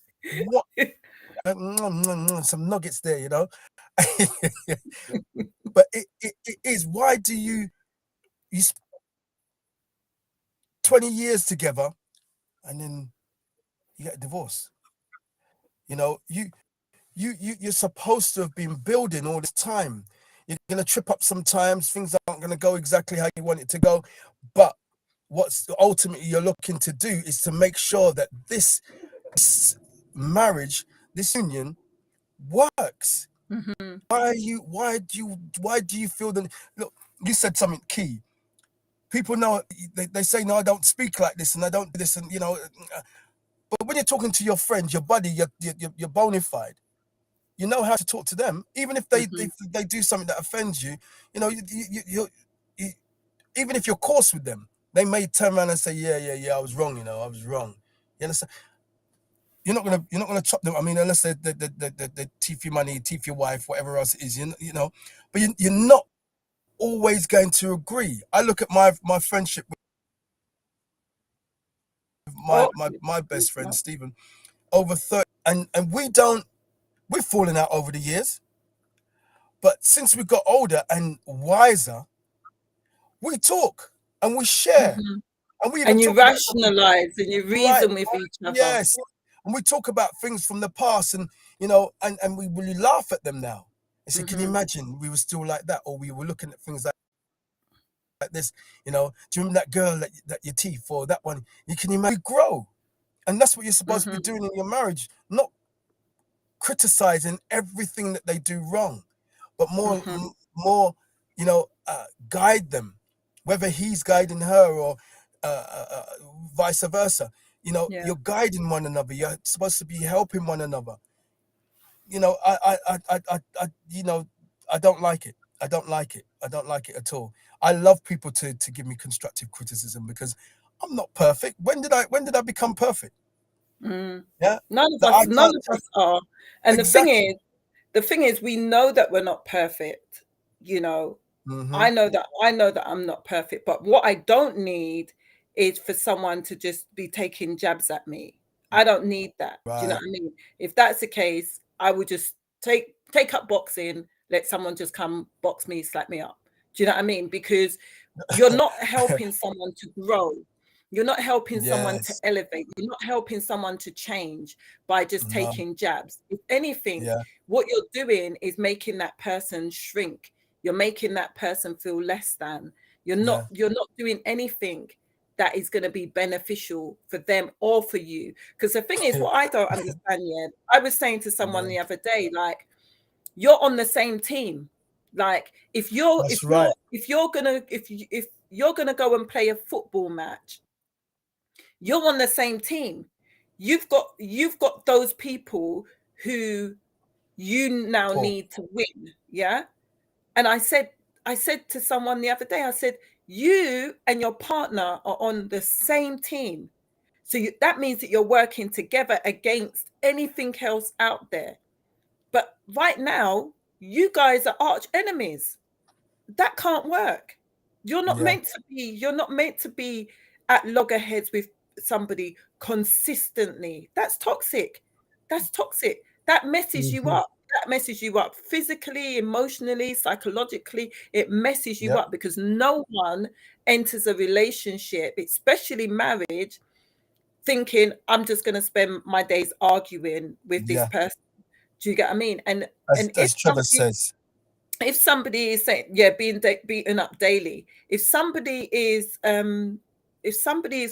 what some nuggets there, you know. But it is, why do you 20 years together and then you get a divorce? You know, you're supposed to have been building all this time. You're going to trip up sometimes, things aren't going to go exactly how you want it to go, but what's ultimately you're looking to do is to make sure that this marriage, this union works. Mm-hmm. Why do you feel that? Look, you said something key. People know, they say, no, I don't speak like this and I don't do this, and you know, but when you're talking to your friends, your buddy, your bona fide, you know how to talk to them, even if Mm-hmm. they do something that offends you. You know, you even if you're coarse with them, they may turn around and say, yeah, I was wrong. You know, I was wrong. You understand? You're not gonna chop them. I mean, unless they teeth your money, teeth your wife, whatever else it is. You know, but you're not always going to agree. I look at my friendship with Oh, my best friend Stephen, over 30, and we've fallen out over the years, but since we got older and wiser, we talk and we share, mm-hmm. and we even And you talk about something, rationalize and you right? reason with each other. Yes, and we talk about things from the past, and you know, and we really laugh at them now. I said, can you Mm-hmm. imagine we were still like that, or we were looking at things like this? You know, do you remember that girl that your teeth, or that one? You can imagine. We grow, and that's what you're supposed to be Mm-hmm. doing in your marriage, not criticizing everything that they do wrong, but Mm-hmm. more, you know, guide them, whether he's guiding her or vice versa. You know, Yeah. you're guiding one another. You're supposed to be helping one another. You know, you know, I don't like it. I don't like it. I don't like it at all. I love people to give me constructive criticism because I'm not perfect. When did I become perfect? Mm. Yeah, None of that I us, none can't of take us are. And exactly. the thing is, we know that we're not perfect. You know, Mm-hmm. I know that I'm not perfect, but what I don't need is for someone to just be taking jabs at me. I don't need that. Do you know Right. what I mean? If that's the case, I would just take up boxing, let someone just come box me, slap me up. Do you know what I mean? Because you're not helping someone to grow. You're not helping someone to Yes. elevate. You're not helping someone to change by just No. taking jabs. If anything, Yeah. what you're doing is making that person shrink. You're making that person feel less than. Yeah. You're not doing anything that is going to be beneficial for them or for you. Because the thing is, what I don't understand yet, I was saying to someone Yeah. the other day, like, you're on the same team. Like, if you're That's if right. you're if you're gonna if you're gonna go and play a football match, you're on the same team. You've got those people who you now Cool. need to win. Yeah. And I said to someone the other day, I said, you and your partner are on the same team. So that means that you're working together against anything else out there. But right now, you guys are arch enemies. That can't work. Yeah. You're not meant to be at loggerheads with somebody consistently. That's toxic. That's toxic. That messes you Mm-hmm. up. That messes you up physically, emotionally, psychologically. It messes you Yep. up because no one enters a relationship, especially marriage, thinking, I'm just going to spend my days arguing with this Yeah. person. Do you get what I mean? And As Trevor says. if somebody is saying, yeah, being beaten up daily, if somebody is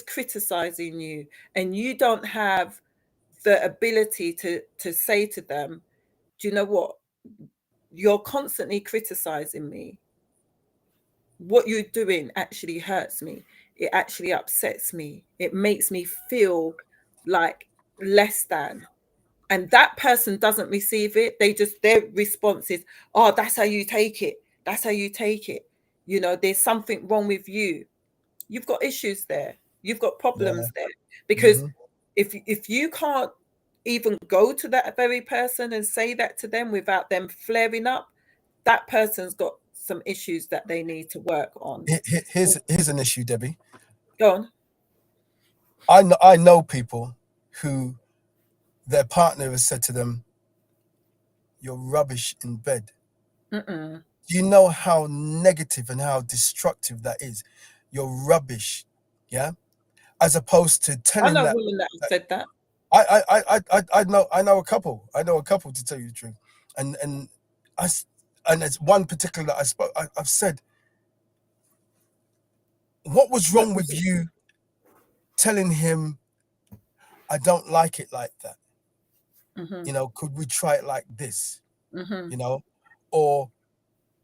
criticizing you and you don't have the ability to say to them, do you know what, you're constantly criticizing me, what you're doing actually hurts me, it actually upsets me, it makes me feel like less than, and that person doesn't receive it, their response is, oh, that's how you take it, that's how you take it, there's something wrong with you. You've got issues there, you've got Yeah. problems there, because Mm-hmm. if you can't even go to that very person and say that to them without them flaring up, that person's got some issues that they need to work on. Here's an issue, Debbie. Go on. I know people. who their partner has said to them, "You're rubbish in bed." Mm-mm. Do you know how negative and how destructive that is? You're rubbish, yeah. As opposed to I telling know that, women that have said that. I know a couple. I know a couple, to tell you the truth, and I and there's one particular that I've said, what was What wrong was with it? you telling him, I don't like it like that? Mm-hmm. You know, could we try it like this? Mm-hmm. You know, or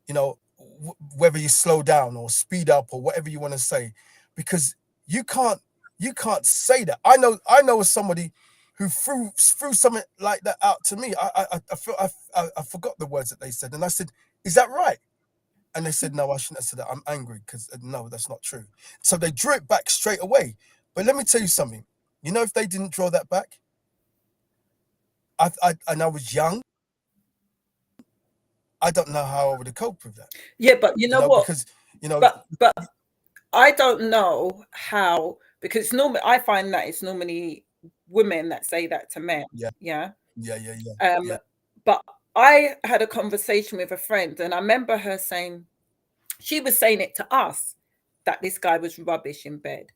you know, whether you slow down or speed up or whatever you want to say, because you can't say that. I know somebody who threw something like that out to me. I forgot the words that they said, and I said, "Is that right?" And they said, "No, I shouldn't have said that. I'm angry because no, that's not true." So they drew it back straight away. But let me tell you something. You know, if they didn't draw that back, and I was young, I don't know how I would have coped with that. Yeah, but you You know know, what? because you know, But I don't know how, because it's normally, I find that it's normally women that say that to men. yeah, Yeah. yeah, yeah, yeah, Um, yeah. but I had a conversation with a friend, and I remember her saying, she was saying it to us, that this guy was rubbish in bed.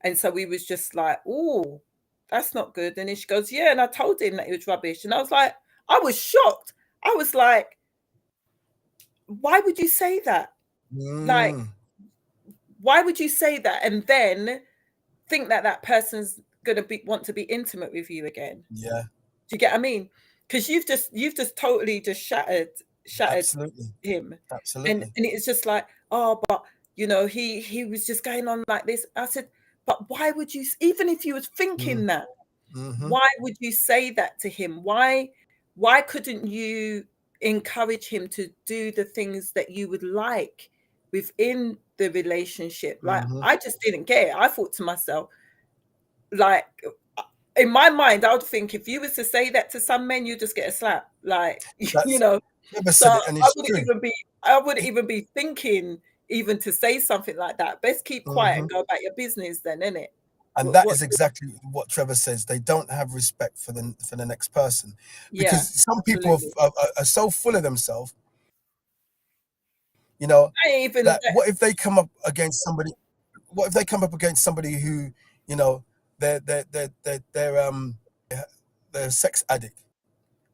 And so we was just like, oh, that's not good. And then she goes, yeah, and I told him that he was rubbish. And I was like, I was shocked. I was like, why would you say that? Like, Mm, why would you say that and then think that that person's gonna be want to be intimate with you again? yeah, Do you get what I mean? Because you've just totally just shattered absolutely, him, absolutely. and it's just like, oh, but he was just going on like this. I said, but why would you? Even if you was Mm, thinking that, mm-hmm, why would you say that to him? Why couldn't you encourage him to do the things that you would like within the relationship? Like, mm-hmm. I just didn't get it. I thought to myself, like, in my mind, I would think if you was to say that to some men, you just get a slap. Like, That's never So said it, and I it's wouldn't true. even be I wouldn't even be thinking even to say something like that. Best keep quiet Hmm. and go about your business then, innit? And What that what is exactly what Trevor says. They don't have respect for the next person, yeah, because some people absolutely. are so full of themselves. You know, I ain't even that what if they come up against somebody? What if they come up against somebody who, you know, they're a sex addict,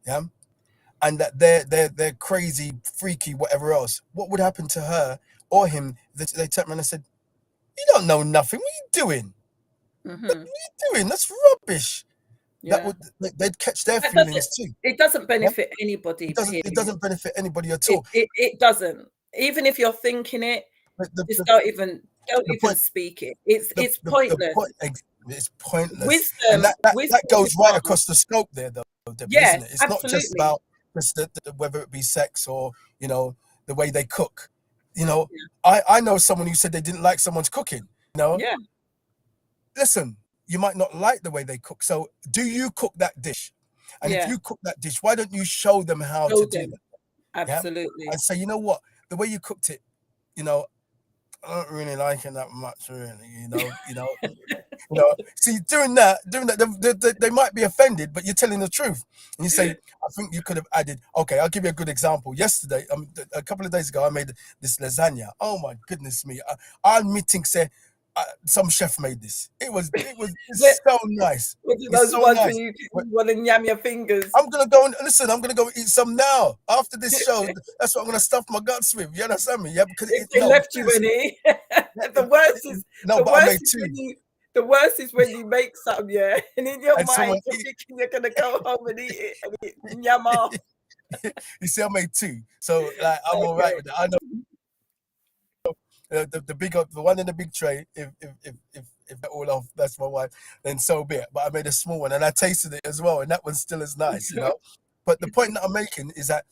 yeah, and that they're crazy, freaky, whatever else. What would happen to her or him if they turned around and said, "You don't know nothing. What are you doing? What hmm are you doing? That's rubbish." That yeah. would they'd catch their That doesn't feelings too. it doesn't Yeah, benefit anybody, it period. doesn't benefit anybody at It all. it, it doesn't. Even if you're thinking it, But just don't the even point speak it. It's the pointless. point it's pointless, and Wisdom, that wisdom goes with right love. across the scope there, though, Debbie, Yeah, isn't it? It's not just absolutely. about just whether it be sex or, you know, the way they cook. You know, Yeah, I know someone who said they didn't like someone's cooking. You know, yeah, listen, you might not like the way they cook, so do you cook that dish? And if yeah. you cook that dish, why don't you show them how to Show do them. that? Yeah, Absolutely. and say, you know what, the way you cooked it, you know, I don't really like it that much, really. See, they might be offended, but you're telling the truth. And you say, I think you could have added. Okay, I'll give you a good example. Yesterday, a couple of days ago, I made this lasagna. Oh my goodness me! I'm meeting say, some chef made this. Where It's so nice. what are It's those so ones where nice. you But want to yam your fingers? I'm gonna go and listen. I'm gonna go eat some now after this show. That's what I'm gonna stuff my guts with. You understand me? Yeah, because If they no, left you seriously. any, Yeah, the worst is no, the but I worst made is two, when you the worst is when you make something, yeah, and in your and mind someone you're thinking you're gonna go home and eat it and yam off. you see, I made two, so like I'm all right Okay. with that. I know the big the one in the big tray. If they're all off, that's my wife. Then so be it. But I made a small one, and I tasted it as well, and that one still is nice, you know. But the point that I'm making is that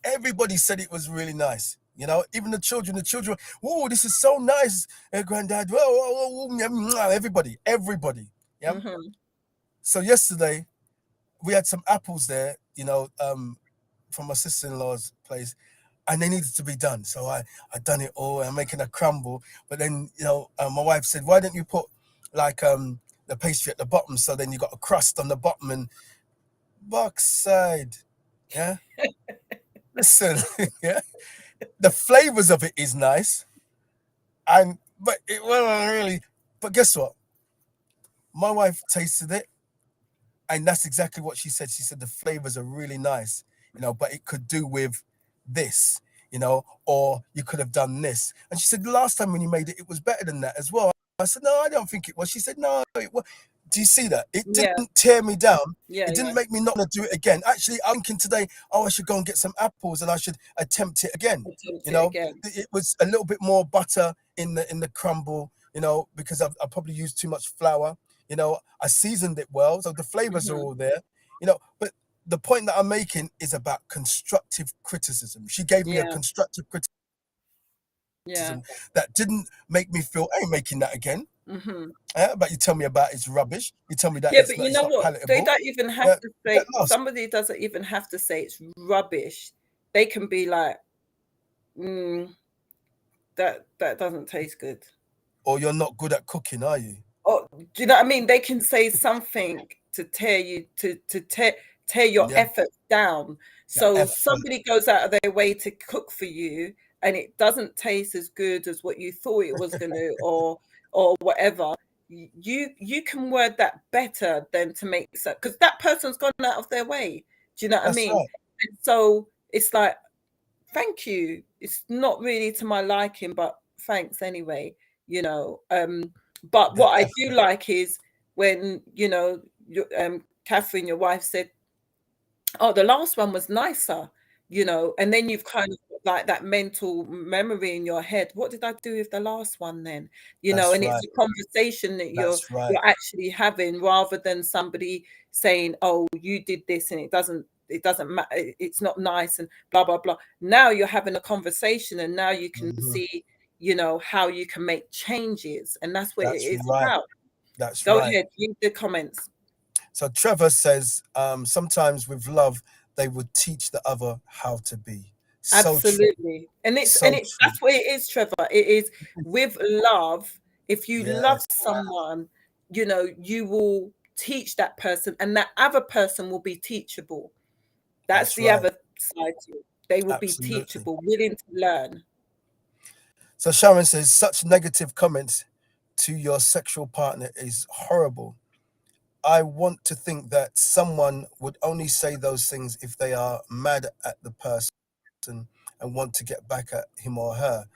everybody said it was really nice. You know, even the children. The children, oh, this is so nice, granddad. Whoa, whoa, whoa, everybody. Yeah. hmm So yesterday we had some apples there, you know, from my sister-in-law's place, and they needed to be done. So I done it all. I'm making a crumble, but then, you know, my wife said, "Why don't you put like the pastry at the bottom, so then you got a crust on the bottom and backside. Yeah. Listen, yeah. The flavors of it is nice, but it wasn't really. But guess what? My wife tasted it, and that's exactly what she said. She said the flavors are really nice, but it could do with this, or you could have done this. And she said the last time when you made it, it was better than that as well. I said, no, I don't think it was. She said, no, it was. Do you see that? It didn't tear me down. It didn't make me not want to do it again. Actually, I'm thinking today, I should go and get some apples and I should attempt it again. It was a little bit more butter in the crumble, because I probably used too much flour. I seasoned it well, so the flavors are all there. But the point that I'm making is about constructive criticism. She gave me a constructive criticism that didn't make me feel, I ain't making that again. But you tell me about it's rubbish. You tell me that but it's not palatable. They don't even have to say, somebody doesn't even have to say it's rubbish. They can be like, that doesn't taste good. Or you're not good at cooking, are you? Or, do you know what I mean? They can say something to tear you, to tear your effort down. So somebody goes out of their way to cook for you and it doesn't taste as good as what you thought it was going to, or whatever. You can word that better than to make so, because that person's gone out of their way. Do you know what I mean? Right. And so it's like, thank you. It's not really to my liking, but thanks anyway. But what I do like is when Catherine, your wife, said, "Oh, the last one was nicer," and then you've kind of like that mental memory in your head. What did I do with the last one then? And it's a conversation that you're actually having, rather than somebody saying, "Oh, you did this and it doesn't matter, it's not nice," and blah blah blah. Now you're having a conversation, and now you can see, how you can make changes, and that's what it is about. That's Go ahead, read the comments. So Trevor says, sometimes with love, they would teach the other how to be. Absolutely. And it's that's what it is, Trevor. It is with love. If you love someone, you will teach that person, and that other person will be teachable. That's the other side to it. They will be teachable, willing to learn. So Sharon says, such negative comments to your sexual partner is horrible. I want to think that someone would only say those things if they are mad at the person and want to get back at him or her.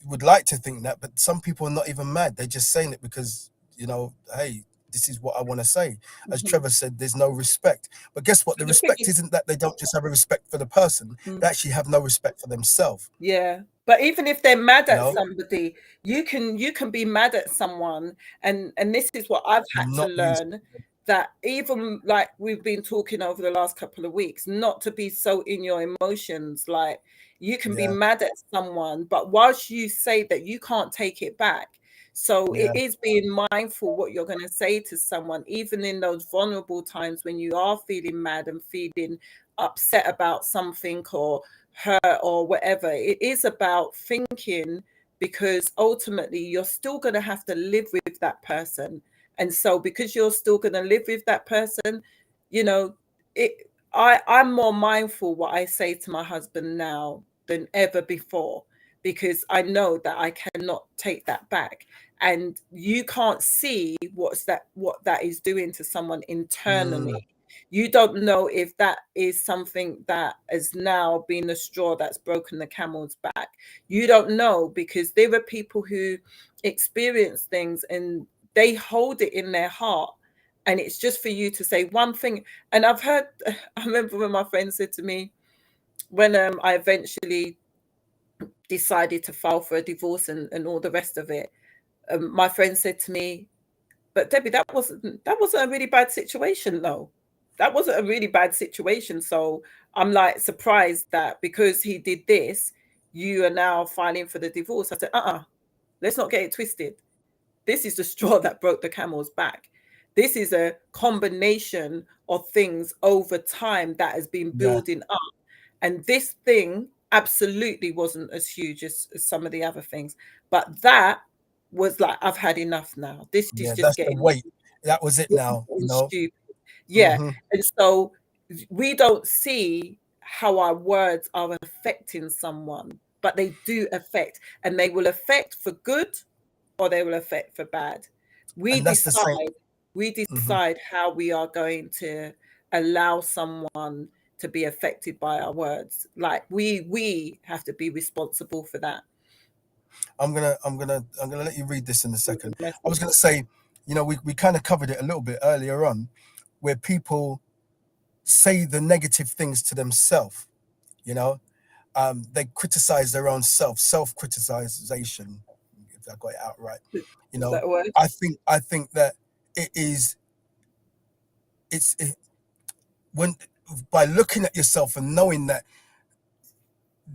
Would like to think that, but some people are not even mad. They're just saying it because, hey, this is what I want to say. As Trevor said, there's no respect. But guess what? The respect isn't that they don't just have a respect for the person. They actually have no respect for themselves. Yeah. But even if they're mad at somebody, you can be mad at someone. And this is what I've had to learn, that even like we've been talking over the last couple of weeks, not to be so in your emotions. Like, you can be mad at someone, but whilst you say that, you can't take it back. So it is being mindful what you're going to say to someone, even in those vulnerable times when you are feeling mad and feeling upset about something or hurt or whatever. It is about thinking, because ultimately you're still going to have to live with that person. And so because you're still going to live with that person, I'm more mindful what I say to my husband now than ever before, because I know that I cannot take that back. And you can't see what that is doing to someone internally. You don't know if that is something that has now been the straw that's broken the camel's back. You don't know, because there are people who experience things and they hold it in their heart. And it's just for you to say one thing. And I remember when my friend said to me, when I eventually decided to file for a divorce and all the rest of it, my friend said to me, "But Debbie, that wasn't a really bad situation, though. That wasn't a really bad situation. So I'm like surprised that because he did this, you are now filing for the divorce." I said, let's not get it twisted. This is the straw that broke the camel's back. This is a combination of things over time that has been building up. And this thing absolutely wasn't as huge as some of the other things. But that was like, I've had enough now. This is just that's getting the weight. That was it now, you know. Stupid. Yeah. Hmm. And so we don't see how our words are affecting someone, but they do affect, and they will affect for good or they will affect for bad. We And that's the same. decide, we Hmm. decide how we are going to allow someone to be affected by our words. Like we have to be responsible for that. I'm gonna let you read this in a second. The I was message. gonna say, you know, we kind of covered it a little bit earlier on, where people say the negative things to themselves. You know, they criticize their own self-criticization. If I got it out right, you Is know, that a word? I think that it is it, when by looking at yourself and knowing that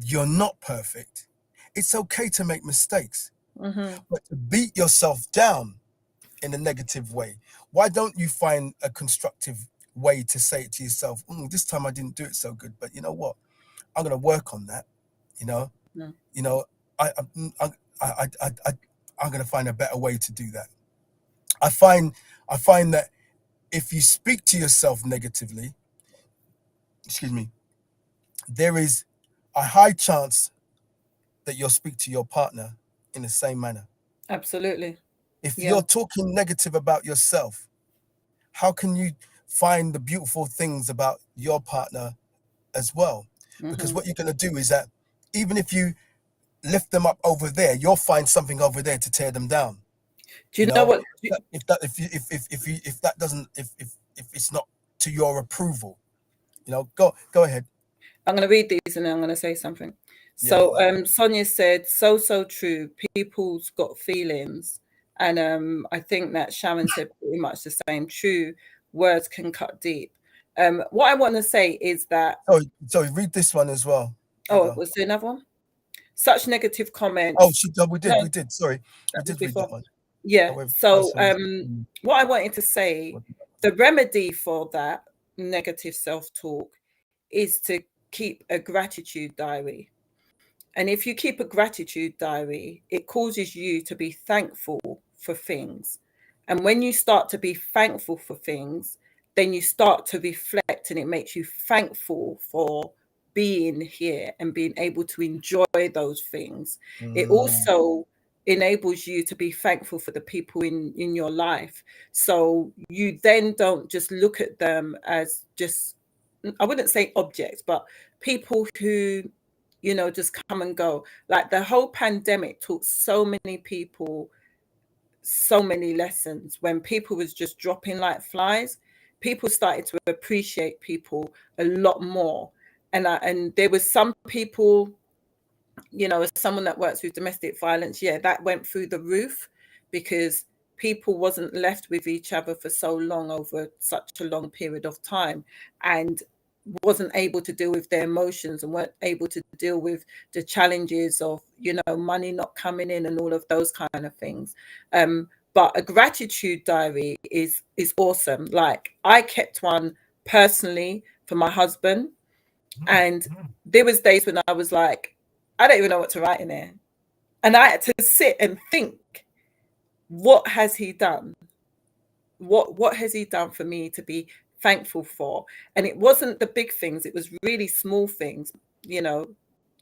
you're not perfect, it's okay to make mistakes, Mm-hmm. but to beat yourself down in a negative way, why don't you find a constructive way to say it to yourself? This time I didn't do it so good, but you know what? I'm gonna work on that. You know, Mm. you know, I I'm gonna find a better way to do that. I find that if you speak to yourself negatively, excuse me, there is a high chance that you'll speak to your partner in the same manner. Absolutely. If Yeah. you're talking negative about yourself, how can you find the beautiful things about your partner as well? Because Mm-hmm. what you're going to do is that even if you lift them up over there, you'll find something over there to tear them down. Do You you know know, what? if that doesn't if it's not to your approval, you know, go ahead. I'm going to read these and then I'm going to say something. Yeah, So, Sonia said, so true. People's got feelings. And I think that Sharon said pretty much the same. True, words can cut deep. What I want to say is that, sorry, read this one as well. You oh, go. was there another one? Such negative Oh, comments. we No, did. Sorry, we that was did read before. that one. Yeah. However, So, first one is what I wanted to say, the remedy for that negative self-talk is to keep a gratitude diary. And if you keep a gratitude diary, it causes you to be thankful for things. And when you start to be thankful for things, then you start to reflect and it makes you thankful for being here and being able to enjoy those things. It also enables you to be thankful for the people in your life. So you then don't just look at them as just, I wouldn't say objects, but people who, you know, just come and go. Like the whole pandemic taught so many people so many lessons. When people was just dropping like flies, people started to appreciate people a lot more. And there was some people, you know, as someone that works with domestic violence, yeah, that went through the roof because people wasn't left with each other for so long over such a long period of time, and wasn't able to deal with their emotions and weren't able to deal with the challenges of, you know, money not coming in and all of those kind of things. But a gratitude diary is awesome. Like I kept one personally for my husband, and there was days when I was like, I don't even know what to write in there. And I had to sit and think, what has he done? What has he done for me to be thankful for? And it wasn't the big things, it was really small things, you know,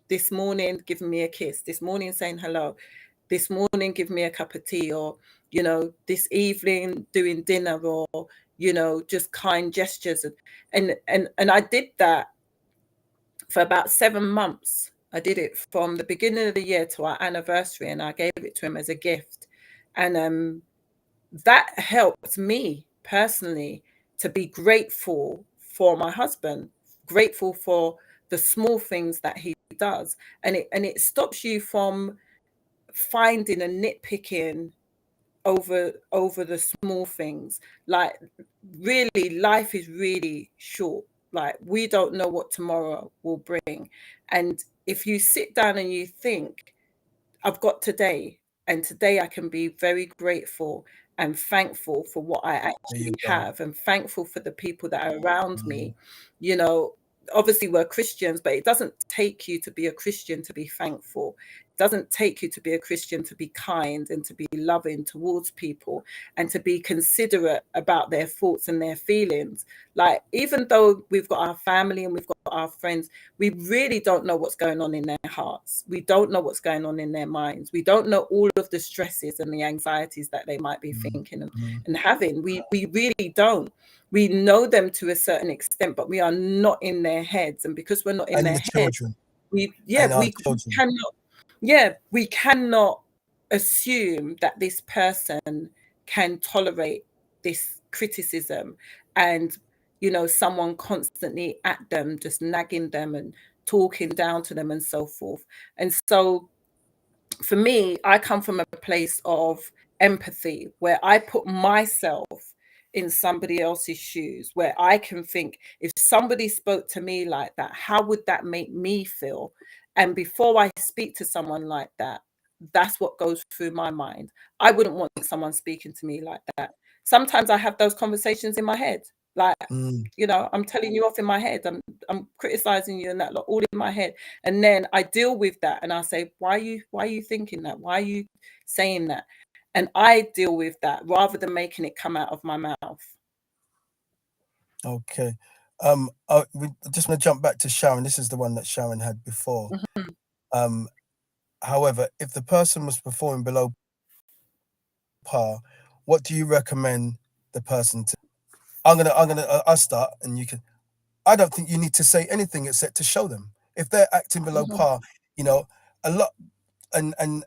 this morning giving me a kiss, this morning saying hello, this morning give me a cup of tea, or, you know, this evening doing dinner, or, you know, just kind gestures. And I did that for about 7 months. I did it from the beginning of the year to our anniversary, and I gave it to him as a gift. And that helped me personally to be grateful for my husband, grateful for the small things that he does. And it stops you from finding and nitpicking over the small things. Like really, life is really short. Like we don't know what tomorrow will bring. And if you sit down and you think, I've got today, and today I can be very grateful and thankful for what I there you actually go. have, and thankful for the people that are around me, you know, obviously we're Christians, but it doesn't take you to be a Christian to be thankful. It doesn't take you to be a Christian to be kind and to be loving towards people and to be considerate about their thoughts and their feelings. Like, even though we've got our family and we've got our friends, we really don't know what's going on in their hearts. We don't know what's going on in their minds. We don't know all of the stresses and the anxieties that they might be thinking and having. We really don't. We know them to a certain extent, but we are not in their heads. And because we're not in their heads, we cannot assume that this person can tolerate this criticism and, you know, someone constantly at them, just nagging them and talking down to them and so forth. And so for me, I come from a place of empathy where I put myself in somebody else's shoes, where I can think, if somebody spoke to me like that, how would that make me feel? And before I speak to someone like that, that's what goes through my mind. I wouldn't want someone speaking to me like that. Sometimes I have those conversations in my head, like, you know, I'm telling you off in my head. I'm criticizing you and that lot all in my head. And then I deal with that and I say, why are you thinking that? Why are you saying that? And I deal with that rather than making it come out of my mouth. Okay. We just want to jump back to Sharon. This is the one that Sharon had before. However, if the person was performing below par, what do you recommend the person to? I'll start, and you can. I don't think you need to say anything except to show them if they're acting below par. You know, a lot, and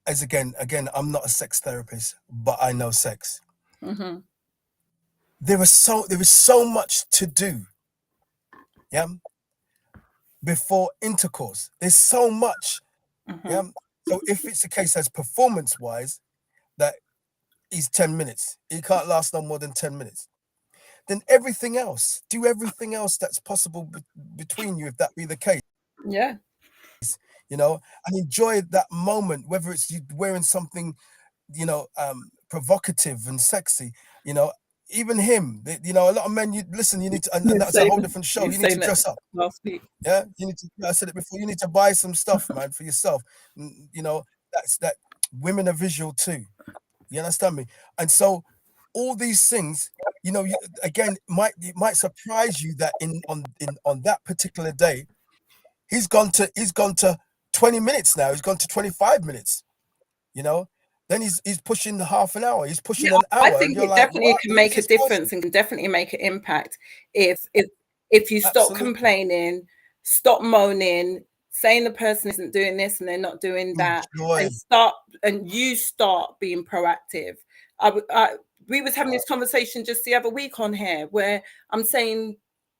as again, I'm not a sex therapist, but I know sex. There is so much to do. Yeah. Before intercourse, there's so much. Yeah. So if it's the case as performance-wise that he's 10 minutes, he can't last no more than 10 minutes, then everything else, do everything else that's possible between you, if that be the case. Yeah. You know, and enjoy that moment, whether it's you wearing something, you know, provocative and sexy, you know, even him, you know, a lot of men, you need to, and that's a whole different show. You need to dress up. Last week. Yeah, you need to. I said it before. You need to buy some stuff, man, for yourself. You know, that women are visual too. You understand me? And so, all these things, you know, again, it might surprise you that on that particular day, he's gone to 20 minutes now. He's gone to 25 minutes. You know, then he's pushing half an hour. He's pushing an hour. I think it definitely can make a difference and can definitely make an impact if you stop complaining, stop moaning, saying the person isn't doing this and they're not doing that, and you start being proactive. We was having this conversation just the other week on here where I'm saying,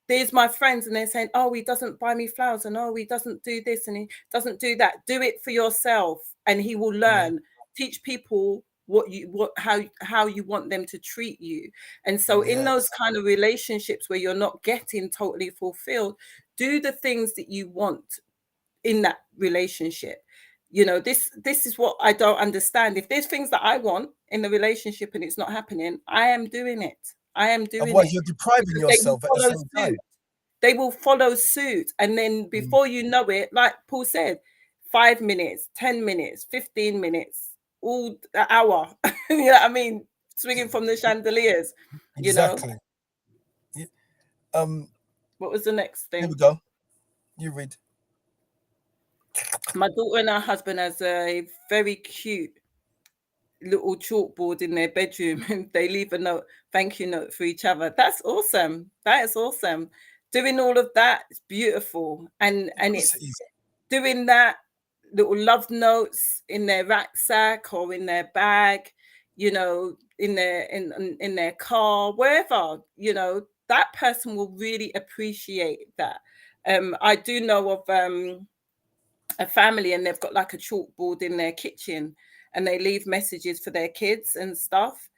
there's my friends and they're saying, oh, he doesn't buy me flowers, and oh, he doesn't do this and he doesn't do that. Do it for yourself and he will learn. Teach people how you want them to treat you. And so in those kind of relationships where you're not getting totally fulfilled, do the things that you want in that relationship. You know, this is what I don't understand. If there's things that I want in the relationship and it's not happening, I am doing it. Otherwise, you're depriving yourself at the same time. They will follow suit. And then before you know it, like Paul said, 5 minutes, 10 minutes, 15 minutes, all an hour. You know what I mean? Swinging from the chandeliers. Exactly. You know? What was the next thing? Here we go. You read. My daughter and her husband has a very cute little chalkboard in their bedroom, and they leave a thank you note for each other. That's awesome. That is awesome. Doing all of that is beautiful, and it's doing that, little love notes in their rucksack or in their bag, you know, in their car, wherever, you know, that person will really appreciate that. I do know of a family, and they've got like a chalkboard in their kitchen, and they leave messages for their kids and stuff,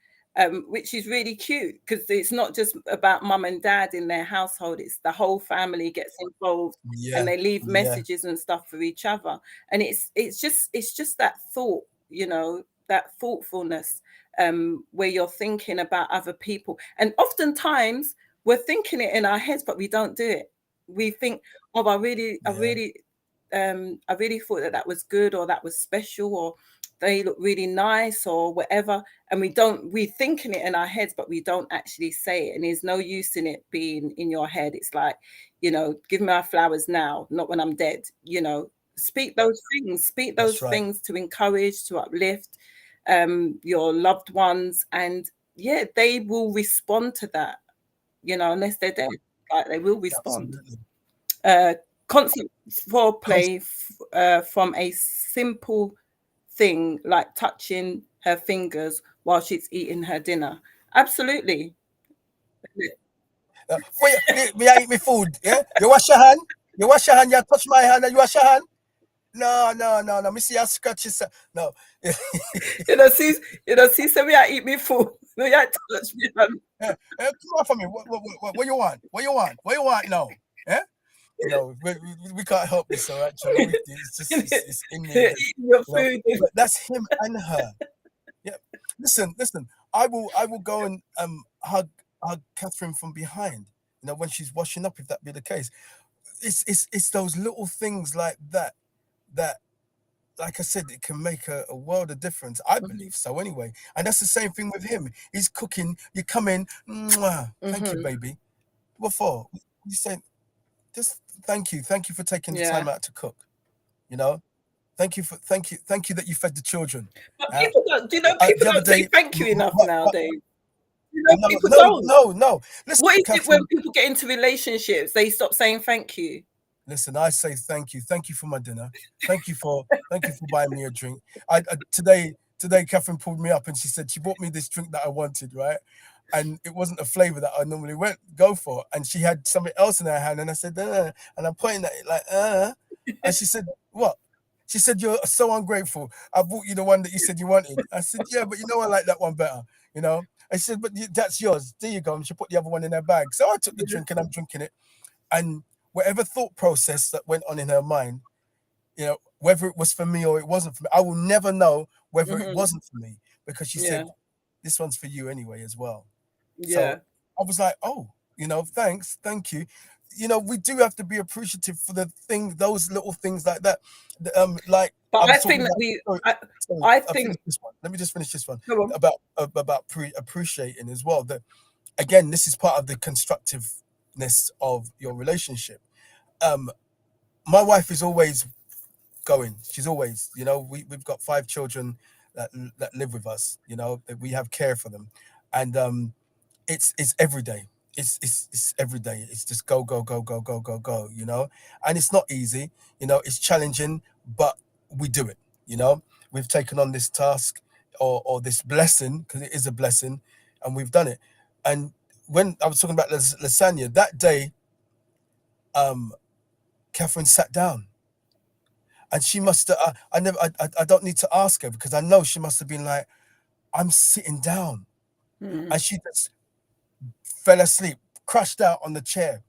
which is really cute because it's not just about mum and dad in their household, it's the whole family gets involved, and they leave messages and stuff for each other. And it's just that thought, you know, that thoughtfulness, where you're thinking about other people. And oftentimes we're thinking it in our heads, but we don't do it. we think, oh, I really thought that that was good, or that was special, or they look really nice, or whatever. And we're thinking it in our heads, but we don't actually say it. And there's no use in it being in your head. It's like, give me my flowers now, not when I'm dead. Speak those That's right. things to encourage, to uplift your loved ones. And yeah, they will respond to that, unless they're dead. Like, they will respond. Absolutely. Constant foreplay from a simple thing like touching her fingers while she's eating her dinner. Absolutely. Me I eat my food. Yeah, you wash your hand. You wash your hand. You touch my hand, and you wash your hand. No. Me see you scratch yourself. No. See, so me I eat me food. Me I touch me hand. Come on for me. What you want? What you want? What you want now? Yeah. We can't help this, all right? It's just it's in there. Your food. But that's him and her. Yeah. Listen. I will go and hug Catherine from behind. When she's washing up, if that be the case. It's those little things like that, like I said, it can make a world of difference. I believe so anyway. And that's the same thing with him. He's cooking. You come in, thank you, baby. What for? You say, just thank you for taking the time out to cook. Thank you that you fed the children. But people don't. People don't say thank you enough nowadays. People don't. No. Listen, what is it when people get into relationships? They stop saying thank you. Listen, I say thank you. Thank you for my dinner. Thank you for buying me a drink. Today, Catherine pulled me up and she said she bought me this drink that I wanted, right? And it wasn't a flavor that I normally go for. And she had something else in her hand, and I said, and I'm pointing at it like, and she said, what? She said, you're so ungrateful. I bought you the one that you said you wanted. I said, yeah, but I like that one better, I said, but that's yours. There you go. And she put the other one in her bag. So I took the drink and I'm drinking it. And whatever thought process that went on in her mind, whether it was for me or it wasn't for me, I will never know whether it wasn't for me, because she said, this one's for you anyway as well. So I was like, oh, thanks, thank you. We do have to be appreciative for those little things like that. Like, but I think that let me just finish this one about appreciating as well. That again, this is part of the constructiveness of your relationship. My wife is always going. She's always, we've got 5 children that live with us. That we have care for them, and it's every day. It's every day. It's just go, and it's not easy. It's challenging, but we do it. We've taken on this task or this blessing, because it is a blessing, and we've done it. And when I was talking about lasagna that day, Catherine sat down, and she must have. I don't need to ask her, because I know she must have been like, I'm sitting down, and she just fell asleep, crashed out on the chair,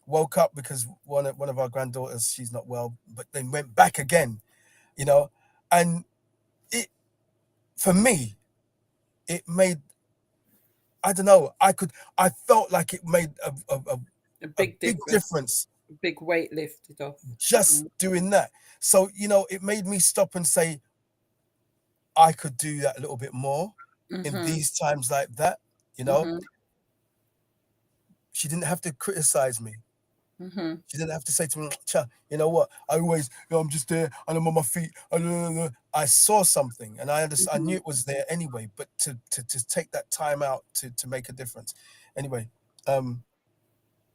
woke up because one of our granddaughters, she's not well, but then went back again, and it, for me, it made, I don't know, I felt like it made a big difference. A big weight lifted off. Just doing that. So, it made me stop and say, I could do that a little bit more in these times like that, She didn't have to criticize me. She didn't have to say to me, you know what? I always, I'm just there and I'm on my feet. I saw something, and I knew it was there anyway. But to take that time out to make a difference, anyway.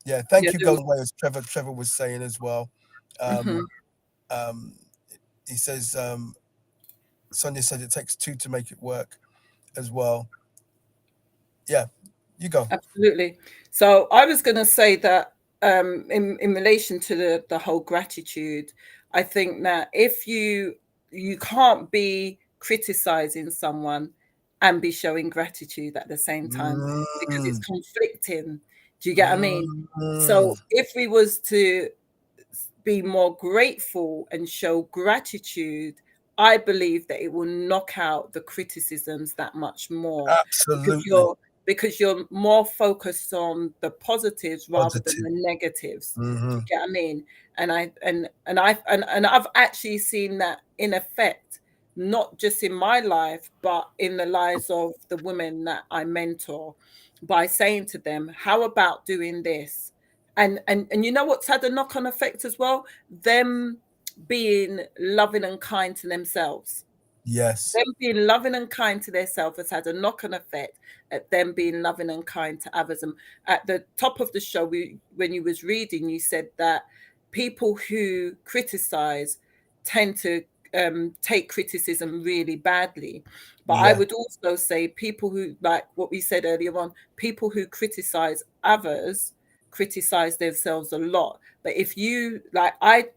Yeah, thank you goes away, as Trevor was saying as well. He says, Sonia said it takes 2 to make it work as well. Yeah, you go. Absolutely. So I was going to say that in relation to the whole gratitude, I think that if you can't be criticizing someone and be showing gratitude at the same time, because it's conflicting. Do you get what I mean? So if we was to be more grateful and show gratitude, I believe that it will knock out the criticisms that much more. Absolutely. because you're more focused on the positives rather than Positive. the negatives. Do Mm-hmm. you get what I mean? And I've actually seen that in effect, not just in my life, but in the lives of the women that I mentor, by saying to them, how about doing this? And you know what's had a knock-on effect as well? Them being loving and kind to themselves. Yes. Them being loving and kind to themselves has had a knock-on effect at them being loving and kind to others. And at the top of the show, when you was reading, you said that people who criticize tend to take criticism really badly. But I Yeah. would also say people who, like what we said earlier on, people who criticize others criticize themselves a lot. But if you, like, I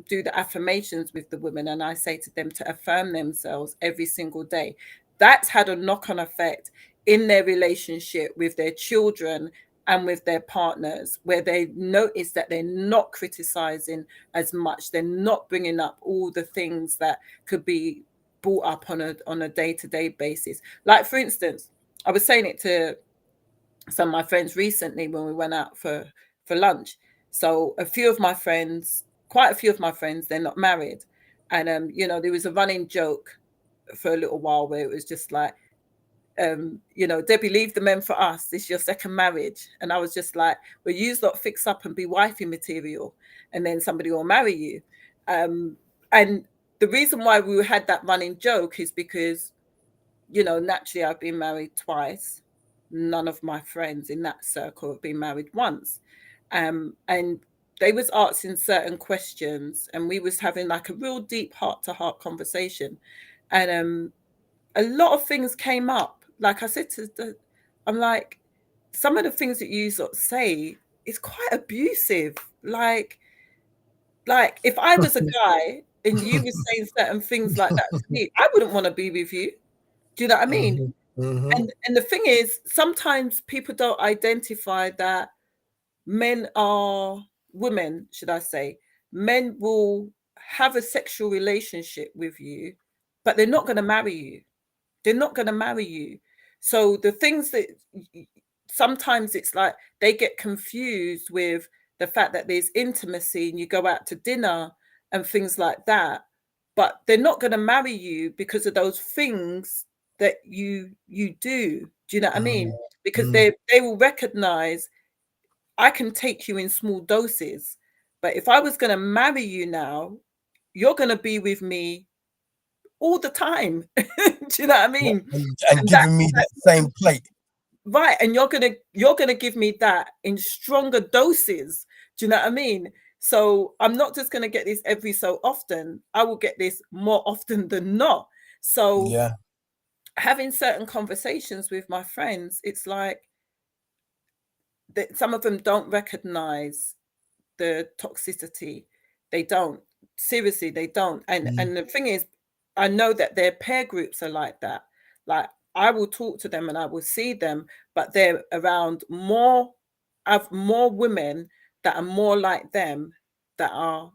do the affirmations with the women, and I say to them to affirm themselves every single day. That's had a knock-on effect in their relationship with their children and with their partners, where they notice that they're not criticizing as much. They're not bringing up all the things that could be brought up on a day-to-day basis. Like, for instance, I was saying it to some of my friends recently when we went out for lunch. So a few of my friends, quite a few of my friends, they're not married, and there was a running joke for a little while where it was just like, Debbie, leave the men for us. This is your second marriage. And I was just like, well, you lot fix up and be wifey material, and then somebody will marry you. And the reason why we had that running joke is because, naturally I've been married twice. None of my friends in that circle have been married once. And they was asking certain questions, and we was having like a real deep heart-to-heart conversation. And a lot of things came up. Like I said I'm like, some of the things that you sort of say is quite abusive. Like if I was a guy and you were saying certain things like that to me, I wouldn't want to be with you. Do you know what I mean? Mm-hmm. Mm-hmm. And the thing is, sometimes people don't identify that women, should I say, men will have a sexual relationship with you, but they're not going to marry you. They're not going to marry you. So the things that sometimes it's like they get confused with the fact that there's intimacy and you go out to dinner and things like that, but they're not going to marry you because of those things that you do. Do you know what I mean? Because Mm-hmm. they will recognize, I can take you in small doses, but if I was going to marry you now, you're going to be with me all the time. Do you know what I Yeah. mean? And And giving me that same plate. right, and you're gonna give me that in stronger doses. Do you know what I mean? So I'm not just gonna get this every so often. I will get this more often than not. So Yeah. having certain conversations with my friends, it's like that some of them don't recognize the toxicity. They don't. Seriously, they don't. And Mm. and the thing is, I know that their peer groups are like that. Like, I will talk to them and I will see them, but they're around more of more women that are more like them that are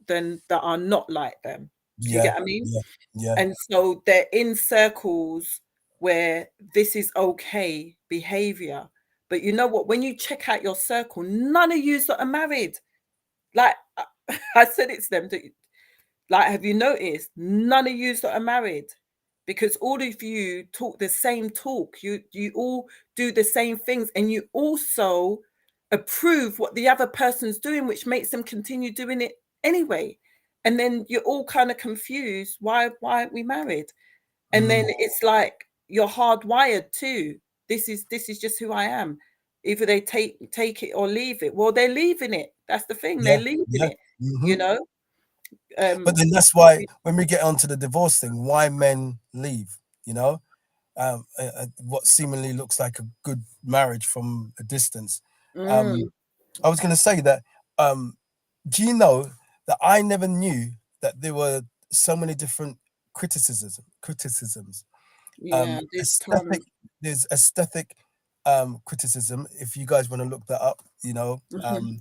that are not like them. Do you Yeah. get what I mean? Yeah. Yeah. And so they're in circles where this is okay behavior. But you know what? When you check out your circle, none of you are married. Like, I said it to them, like, have you noticed none of you that are married? Because all of you talk the same talk. You all do the same things, and you also approve what the other person's doing, which makes them continue doing it anyway. And then you're all kind of confused. Why aren't we married? And Mm. then it's like you're hardwired too. This is just who I am. Either they take it or leave it. Well, they're leaving it. That's the thing. They're Yeah. leaving Yeah. it. Mm-hmm. You know. But Um. then that's why when we get onto the divorce thing, why men leave, what seemingly looks like a good marriage from a distance. Um, Mm, I was going to say that, do you know that I never knew that there were so many different criticisms. yeah. There's Aesthetic, tons. there's aesthetic criticism, if you guys want to look that up, Mhm,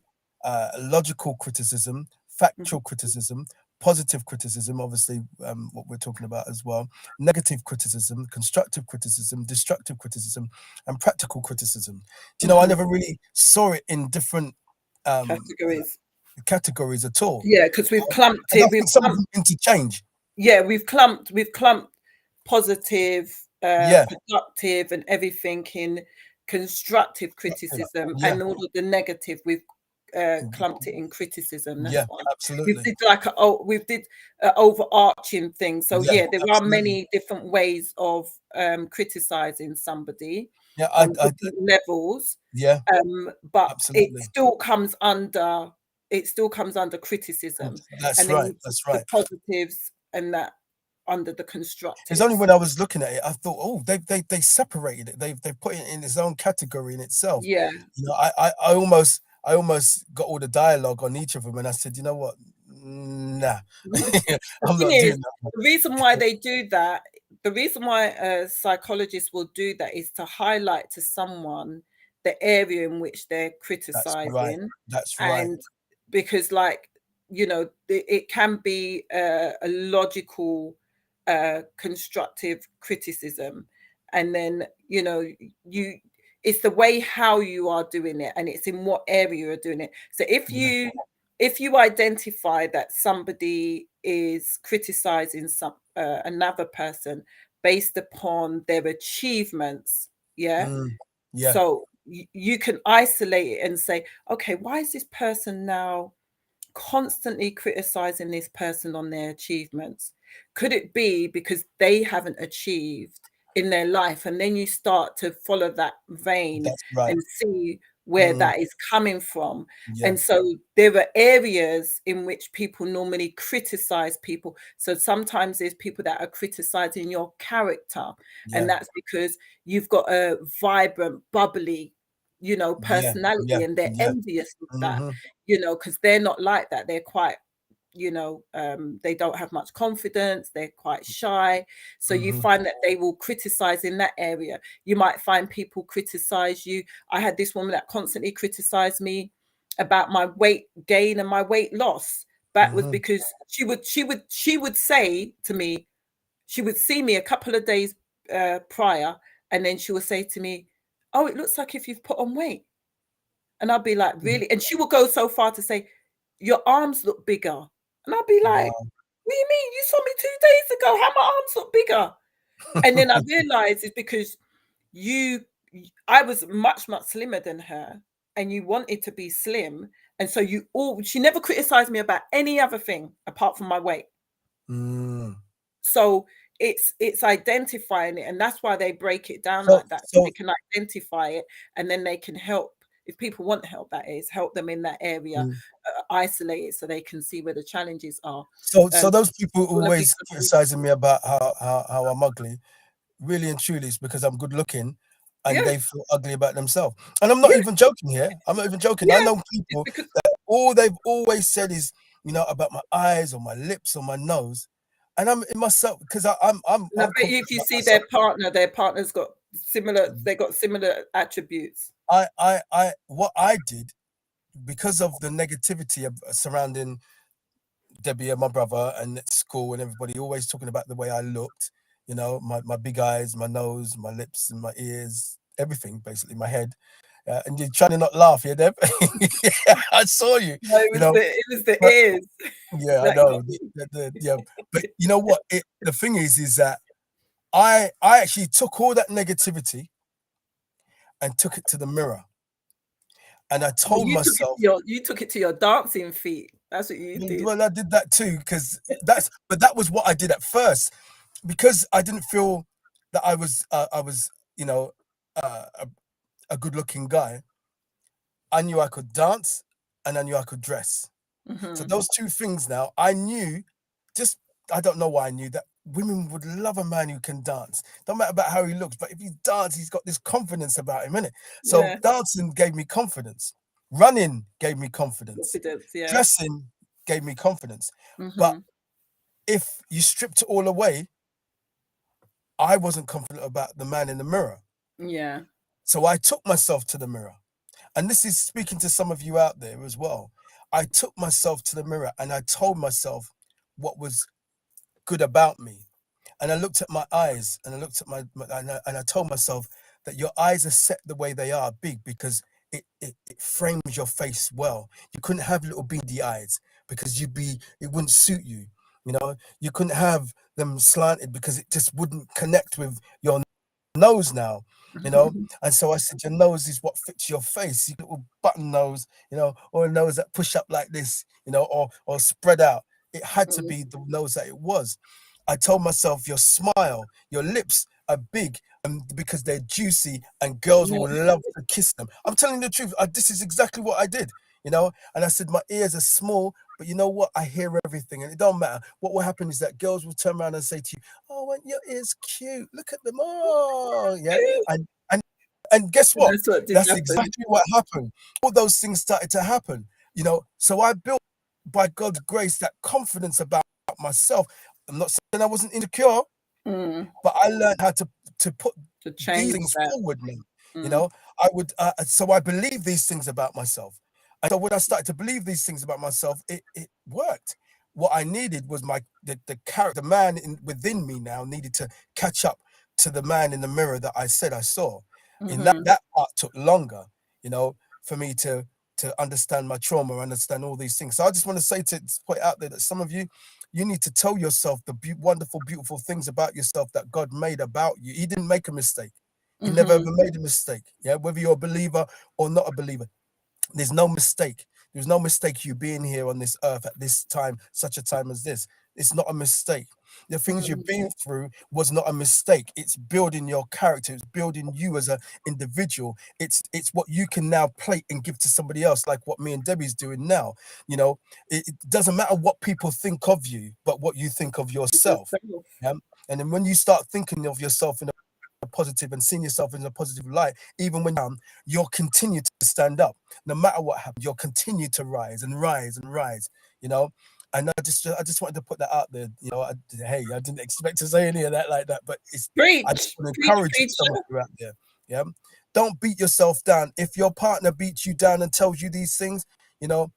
logical criticism, mhm, factual criticism, positive criticism, obviously, what we're talking about as well, negative criticism, constructive criticism, destructive criticism, and practical criticism. Do you know, I never really saw it in different categories at all. Yeah, because we've clumped And I it. think some of them interchange. Yeah, we've clumped positive, Yeah, productive, and everything in constructive criticism, yeah, and all of the negative we've clumped it in criticism. That's yeah, why we absolutely. did like an overarching thing. So Yeah, yeah, there are absolutely. many different ways of criticizing somebody Yeah, on I did. different levels. Yeah, But it absolutely. still comes under criticism, That's and then right. you put That's the right. positives and that under the It's only constructives. when I was looking at it, I thought, oh, they separated it. They put it in its own category in itself. Yeah. You know, I almost got all the dialogue on each of them, and I said, you know what, nah, The I'm thing not is, doing that. the reason why they do that, the reason why psychologists will do that is to highlight to someone the area in which they're That's right. criticizing, That's right. and because, like, it can be a logical, constructive criticism, and then you it's the way how you are doing it, and it's in what area you're doing it. So Yeah. if you identify that somebody is criticizing another person based upon their achievements, yeah, Yeah. so you can isolate it and say, okay, why is this person now constantly criticizing this person on their achievements? Could it be because they haven't achieved in their life? And then you start to follow that vein That's right. and see where Mm, that is coming from. yeah. And so there are areas in which people normally criticize people. So sometimes there's people that are criticizing your character, Yeah. and that's because you've got a vibrant, bubbly, Yeah. personality, Yeah. and they're Yeah. envious of that, Hmm. because they're not like that. They're quite, they don't have much confidence. They're quite shy. So you Hmm. find that they will criticize in that area. You might find people criticize you. I had this woman that constantly criticized me about my weight gain and my weight loss. That was Hmm. because she would say to me, she would see me a couple of days prior, and then she would say to me, "Oh, it looks like if you've put on weight." And I'll be like, really? And she will go so far to say, your arms look bigger. And I'll be like, Wow. what do you mean? You saw me 2 days ago. How my arms look bigger? And then I realized it's because I was much, much slimmer than her, and you wanted to be slim. And so she never criticized me about any other thing apart from my weight. Mm. So it's identifying it, and that's why they break it down So, like that, so so they can identify it, and then they can help. If people want help, that is, help them in that area, mm. isolate it so they can see where the challenges are. So those people Wanna be always somebody- criticizing me about how I'm ugly, really and truly, it's because I'm good looking, and Yeah, they feel ugly about themselves. And I'm not yeah, even joking here. I'm not even joking. I yeah. know It's people because that all they've always said is, about my eyes or my lips or my nose, and I'm in myself because and I I'm bet you confident if you about see myself. their partner's got similar, they got similar attributes. What I did, because of the negativity of surrounding Debbie and my brother and at school and everybody always talking about the way I looked, my big eyes, my nose, my lips and my ears, everything, basically, my head. And you're trying to not laugh, yeah, Deb? Yeah, I saw you, No, you know, it was the but ears yeah, I that got know. me. Yeah, but you know what? The thing is that I actually took all that negativity and took it to the mirror. And I Well, told myself, you took it to your dancing feet. That's what you did. well, I did that too, but that was what I did at first, because I didn't feel that I was, a good looking guy. I knew I could dance and I knew I could dress. So Hmm. those two things now, I knew, just, I don't know why I knew that women would love a man who can dance. Don't matter about how he looks, but if he dances, he's got this confidence about him, innit? So Yeah, dancing gave me confidence. Running gave me confidence. confidence. Yeah. Dressing gave me confidence. But Hmm. if you stripped it all away, I wasn't confident about the man in the mirror. Yeah. So I took myself to the mirror. And this is speaking to some of you out there as well. I took myself to the mirror and I told myself, what was good about me. And I looked at my eyes, and I looked at and I told myself that your eyes are set the way they are, big, because it frames your face well. You couldn't have little beady eyes because it wouldn't suit you. You know, you couldn't have them slanted because it just wouldn't connect with your nose now, you know. And so I said, your nose is what fits your face. You little button nose, you know, or a nose that push up like this, you know, or spread out. It had to be the nose that it was. I told myself, your smile, your lips are big, and because they're juicy and girls will love to kiss them. I'm telling you the truth. This is exactly what I did, you know. And I said, my ears are small, but you know what? I hear everything, and it don't matter. What will happen is that girls will turn around and say to you, "Oh, and your ears cute. Look at them. Oh, yeah." And guess what? That's what did That's happen. exactly what happened. All those things started to happen, you know. So I built, by God's grace, that confidence about myself. I'm not saying I wasn't insecure, but I learned how to put To these change things that. forward now. You know, I would. So I believe these things about myself. And so when I started to believe these things about myself, it worked. What I needed was the character, man within me now needed to catch up to the man in the mirror that I said I saw. And that part took longer, you know, for me to understand my trauma, understand all these things. So I just want to say, to put it out there, that some of you need to tell yourself the wonderful, beautiful things about yourself that God made about you. He didn't make a mistake. He never ever made a mistake. Yeah, whether you're a believer or not a believer, there's no mistake. There's no mistake you being here on this earth at this time, such a time as this. It's not a mistake. The things you've been through was not a mistake. It's building your character. It's building you as an individual. It's what you can now plate and give to somebody else, like what me and Debbie's doing now. You know, it doesn't matter what people think of you, but what you think of yourself. Yeah? And then when you start thinking of yourself in a positive and seeing yourself in a positive light, even when you'll continue to stand up. No matter what happens, you'll continue to rise and rise and rise, you know. And I just wanted to put that out there, you know. Hey, I didn't expect to say any of that like that, but I just want to encourage some of you out there. Yeah, don't beat yourself down. If your partner beats you down and tells you these things, you know,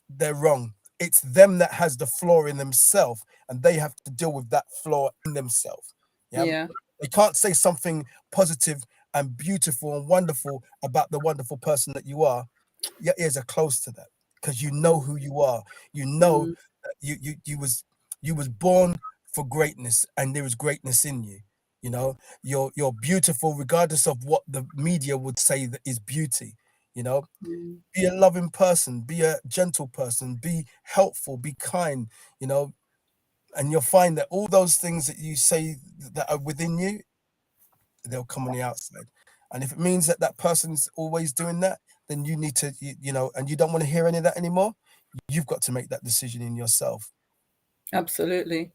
they're wrong. It's them that has the flaw in themselves, and they have to deal with that flaw in themselves. Yeah. They can't say something positive and beautiful and wonderful about the wonderful person that you are. Your ears are close to that because you know who you are. You know that you was born for greatness, and there is greatness in you. You know, you're beautiful regardless of what the media would say that is beauty. You know, be a loving person, be a gentle person, be helpful, be kind. You know, and you'll find that all those things that you say that are within you, they'll come on the outside. And if it means that that person's always doing that, then you need to, you know, and you don't want to hear any of that anymore, you've got to make that decision in yourself. Absolutely.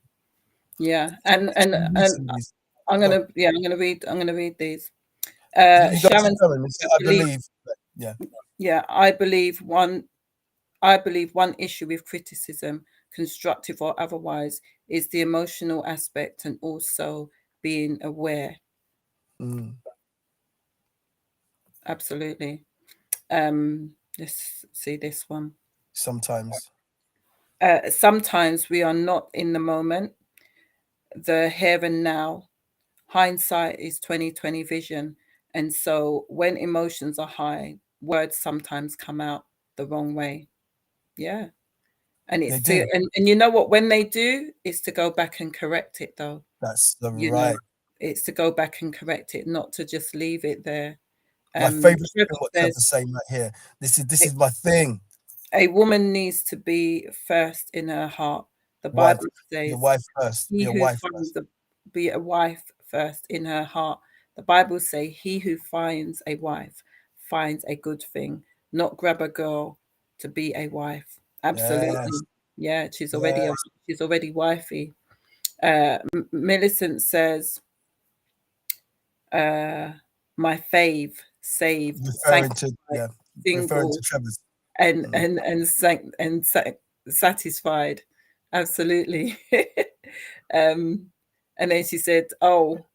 Yeah. And I'm gonna read these. You got Sharon, to tell him, I believe. Yeah. Yeah, I believe one issue with criticism, constructive or otherwise, is the emotional aspect and also being aware. Absolutely. Let's see this one. Sometimes. Sometimes we are not in the moment, the here and now. Hindsight is 2020 vision. And so when emotions are high, words sometimes come out the wrong way. Yeah. And They it's do. and you know what, when they do, it's to go back and correct it though. That's the You know, right. it's to go back and correct it, not to just leave it there. My favorite thing Trevor what says Trevor's saying right here. This is my thing. a woman needs to be first in her heart. The Wife, Bible your says, wife first. he Be a who wife finds first. be a wife first in her heart. The Bible say, he who finds a wife finds a good thing, not grab a girl to be a wife. Absolutely. Yes. Yeah, Yes. she's already wifey. Millicent says, my fave, saved, Referring to, sanctified, yeah, referring single, to Trevor's. and satisfied. Absolutely. um, and then she said, "Oh,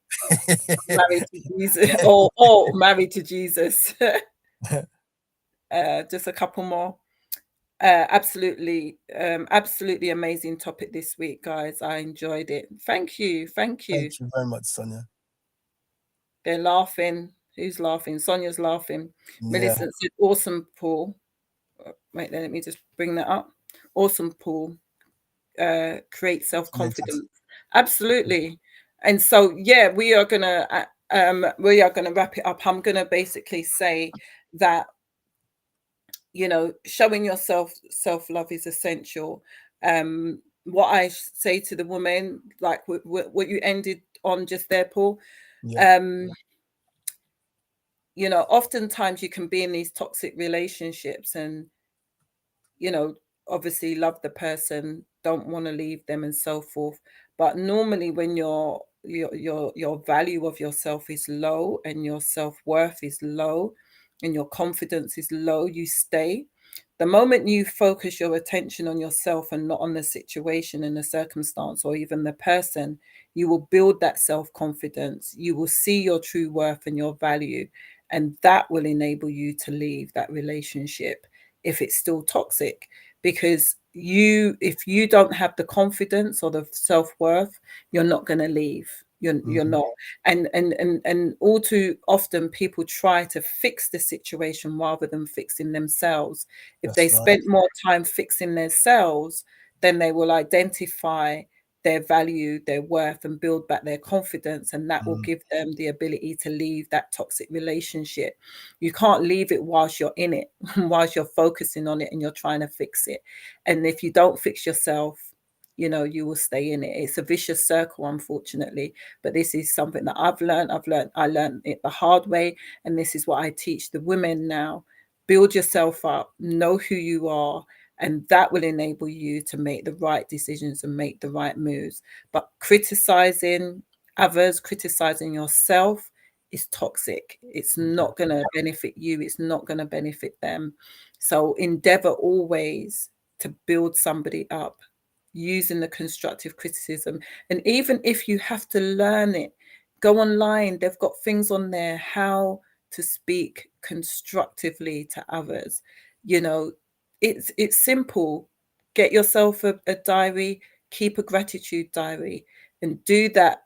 married to Jesus, or married to Jesus." Just a couple more. Absolutely, absolutely amazing topic this week, guys. I enjoyed it. Thank you, thank you. Thank you very much, Sonia. They're laughing. Who's laughing? Sonia's laughing. Yeah. Millicent said, "Awesome, Paul." Wait, let me just bring that up. Awesome, Paul. Create self-confidence. Absolutely. And so, yeah, we are gonna wrap it up. I'm gonna basically say that, you know, showing yourself self-love is essential. What I say to the woman, like what you ended on just there, Paul. Yeah. You know, oftentimes you can be in these toxic relationships and, you know, obviously love the person, don't want to leave them and so forth. But normally when your value of yourself is low and your self-worth is low and your confidence is low, you stay. The moment you focus your attention on yourself and not on the situation and the circumstance or even the person, you will build that self-confidence. You will see your true worth and your value, and that will enable you to leave that relationship if it's still toxic. Because if you don't have the confidence or the self-worth, you're not going to leave. You're not. And all too often people try to fix the situation rather than fixing themselves. If they spent more time fixing themselves, then they will identify their value, their worth, and build back their confidence, and that will give them the ability to leave that toxic relationship. You can't leave it whilst you're in it, whilst you're focusing on it and you're trying to fix it. And if you don't fix yourself, you know, you will stay in it. It's a vicious circle, unfortunately. But this is something that I learned it the hard way, and this is what I teach the women now. Build yourself up, know who you are, and that will enable you to make the right decisions and make the right moves. But criticizing others, criticizing yourself is toxic. It's not going to benefit you. It's not going to benefit them. So endeavor always to build somebody up using the constructive criticism. And even if you have to learn it, go online. They've got things on there how to speak constructively to others. You know, it's simple. Get yourself a diary, keep a gratitude diary, and do that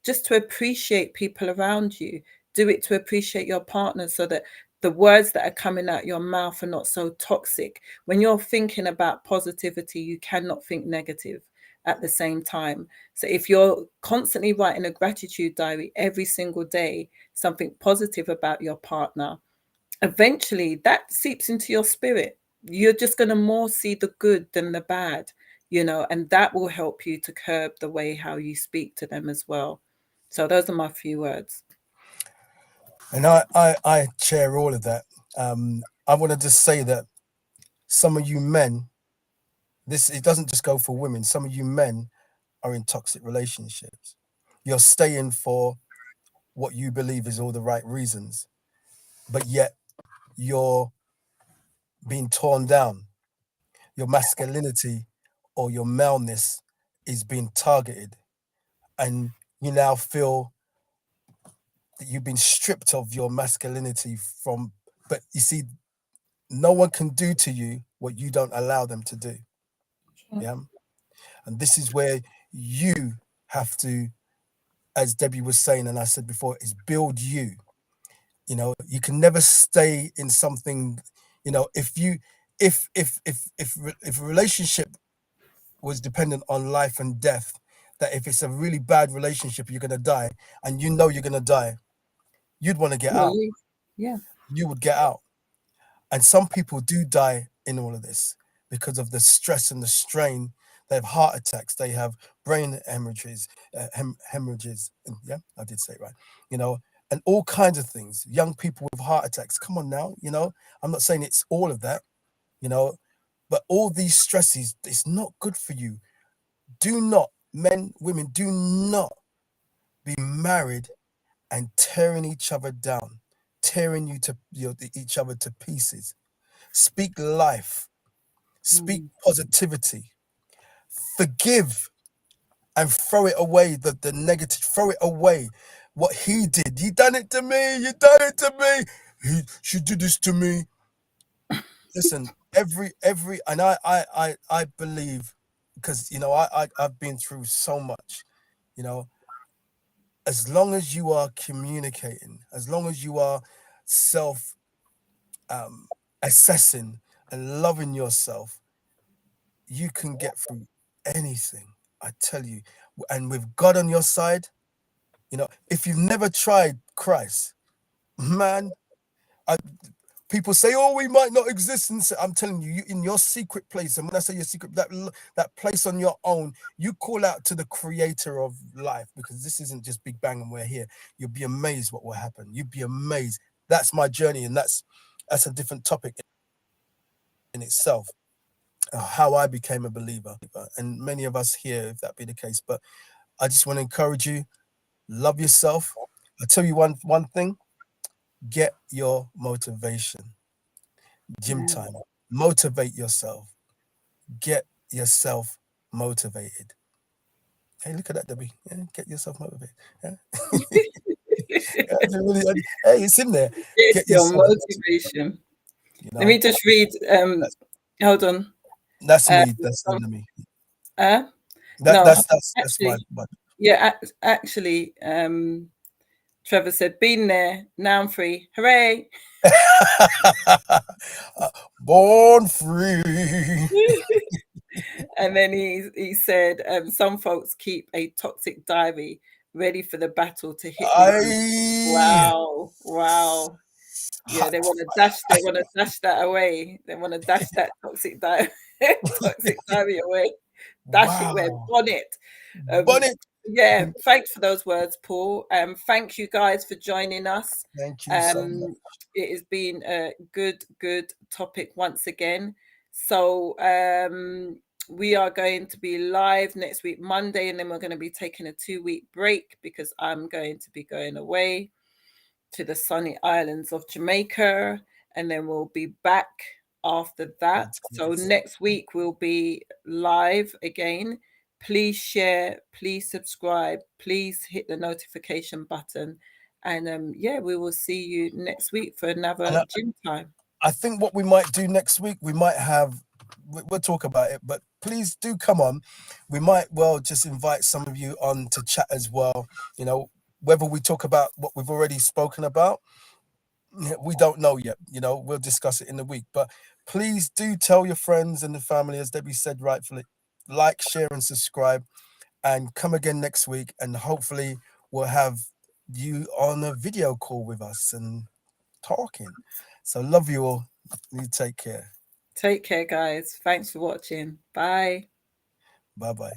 just to appreciate people around you. Do it to appreciate your partner so that the words that are coming out your mouth are not so toxic. When you're thinking about positivity, you cannot think negative at the same time. So if you're constantly writing a gratitude diary every single day, something positive about your partner, eventually that seeps into your spirit. You're just going to more see the good than the bad, you know, and that will help you to curb the way how you speak to them as well. So those are my few words. And I share all of that. I want to just say that some of you men, it doesn't just go for women. Some of you men are in toxic relationships. You're staying for what you believe is all the right reasons, but yet you're being torn down. Your masculinity or your maleness is being targeted, and you now feel that you've been stripped of your masculinity from. But you see, no one can do to you what you don't allow them to do. Yeah. And this is where you have to, as Debbie was saying, and I said before, is build you. You know, you can never stay in something, you know, if a relationship was dependent on life and death, that if it's a really bad relationship, you're gonna die, and you know you're gonna die, you'd want to get out. Yeah. You would get out. And some people do die in all of this because of the stress and the strain. They have heart attacks. They have brain hemorrhages. Hemorrhages. Yeah, I did say it right. You know, and all kinds of things. Young people with heart attacks. Come on now. You know, I'm not saying it's all of that. You know, but all these stresses, it's not good for you. Do not, men, women, do not be married and tearing each other down, tearing each other to pieces. Speak life, speak positivity, forgive, and throw it away. The negative, throw it away. What he did, you done it to me. You done it to me. He should do this to me. Listen, every and I believe, because I've been through so much, you know, as long as you are communicating, as long as you are self assessing and loving yourself, you can get through anything. I tell you. And with God on your side, if you've never tried Christ, man, people say, "Oh, we might not exist." And I'm telling you, in your secret place, and when I say your secret, that place on your own, you call out to the Creator of life, because this isn't just Big Bang and we're here. You'll be amazed what will happen. You'd be amazed. That's my journey, and that's a different topic in itself. How I became a believer, and many of us here, if that be the case. But I just want to encourage you: love yourself. I tell you one thing: get your motivation. Gym time. Motivate yourself. Get yourself motivated. Hey, look at that, Debbie. Yeah, get yourself motivated. Yeah. Hey, it's in there. Get your motivation. Let me just read. Hold on. That's me. That's me. No, That's actually, my. Yeah, actually, Trevor said, "Been there. Now I'm free. Hooray!" Born free. And then he said, "Some folks keep a toxic diary ready for the battle to hit with you." Wow. Yeah, they want to dash that away. They want to dash that toxic diary away. Dash it away. Bonnet. Yeah, thanks for those words, Paul. Thank you guys for joining us. Thank you so much. It has been a good topic once again. So we are going to be live next week, Monday, and then we're going to be taking a 2-week break because I'm going to be going away to the sunny islands of Jamaica, and then we'll be back after that. So next week we'll be live again. Please share, please subscribe, please hit the notification button, and we will see you next week for another gym time. I think what we might do next week, we'll talk about it, but please do come on. We might just invite some of you on to chat as well. Whether we talk about what we've already spoken about, we don't know yet. We'll discuss it in the week, but please do tell your friends and the family, as Debbie said rightfully, like, share and subscribe, and come again next week, and hopefully we'll have you on a video call with us and talking. So love you all. You take care. Take care, guys. Thanks for watching. Bye. Bye-bye.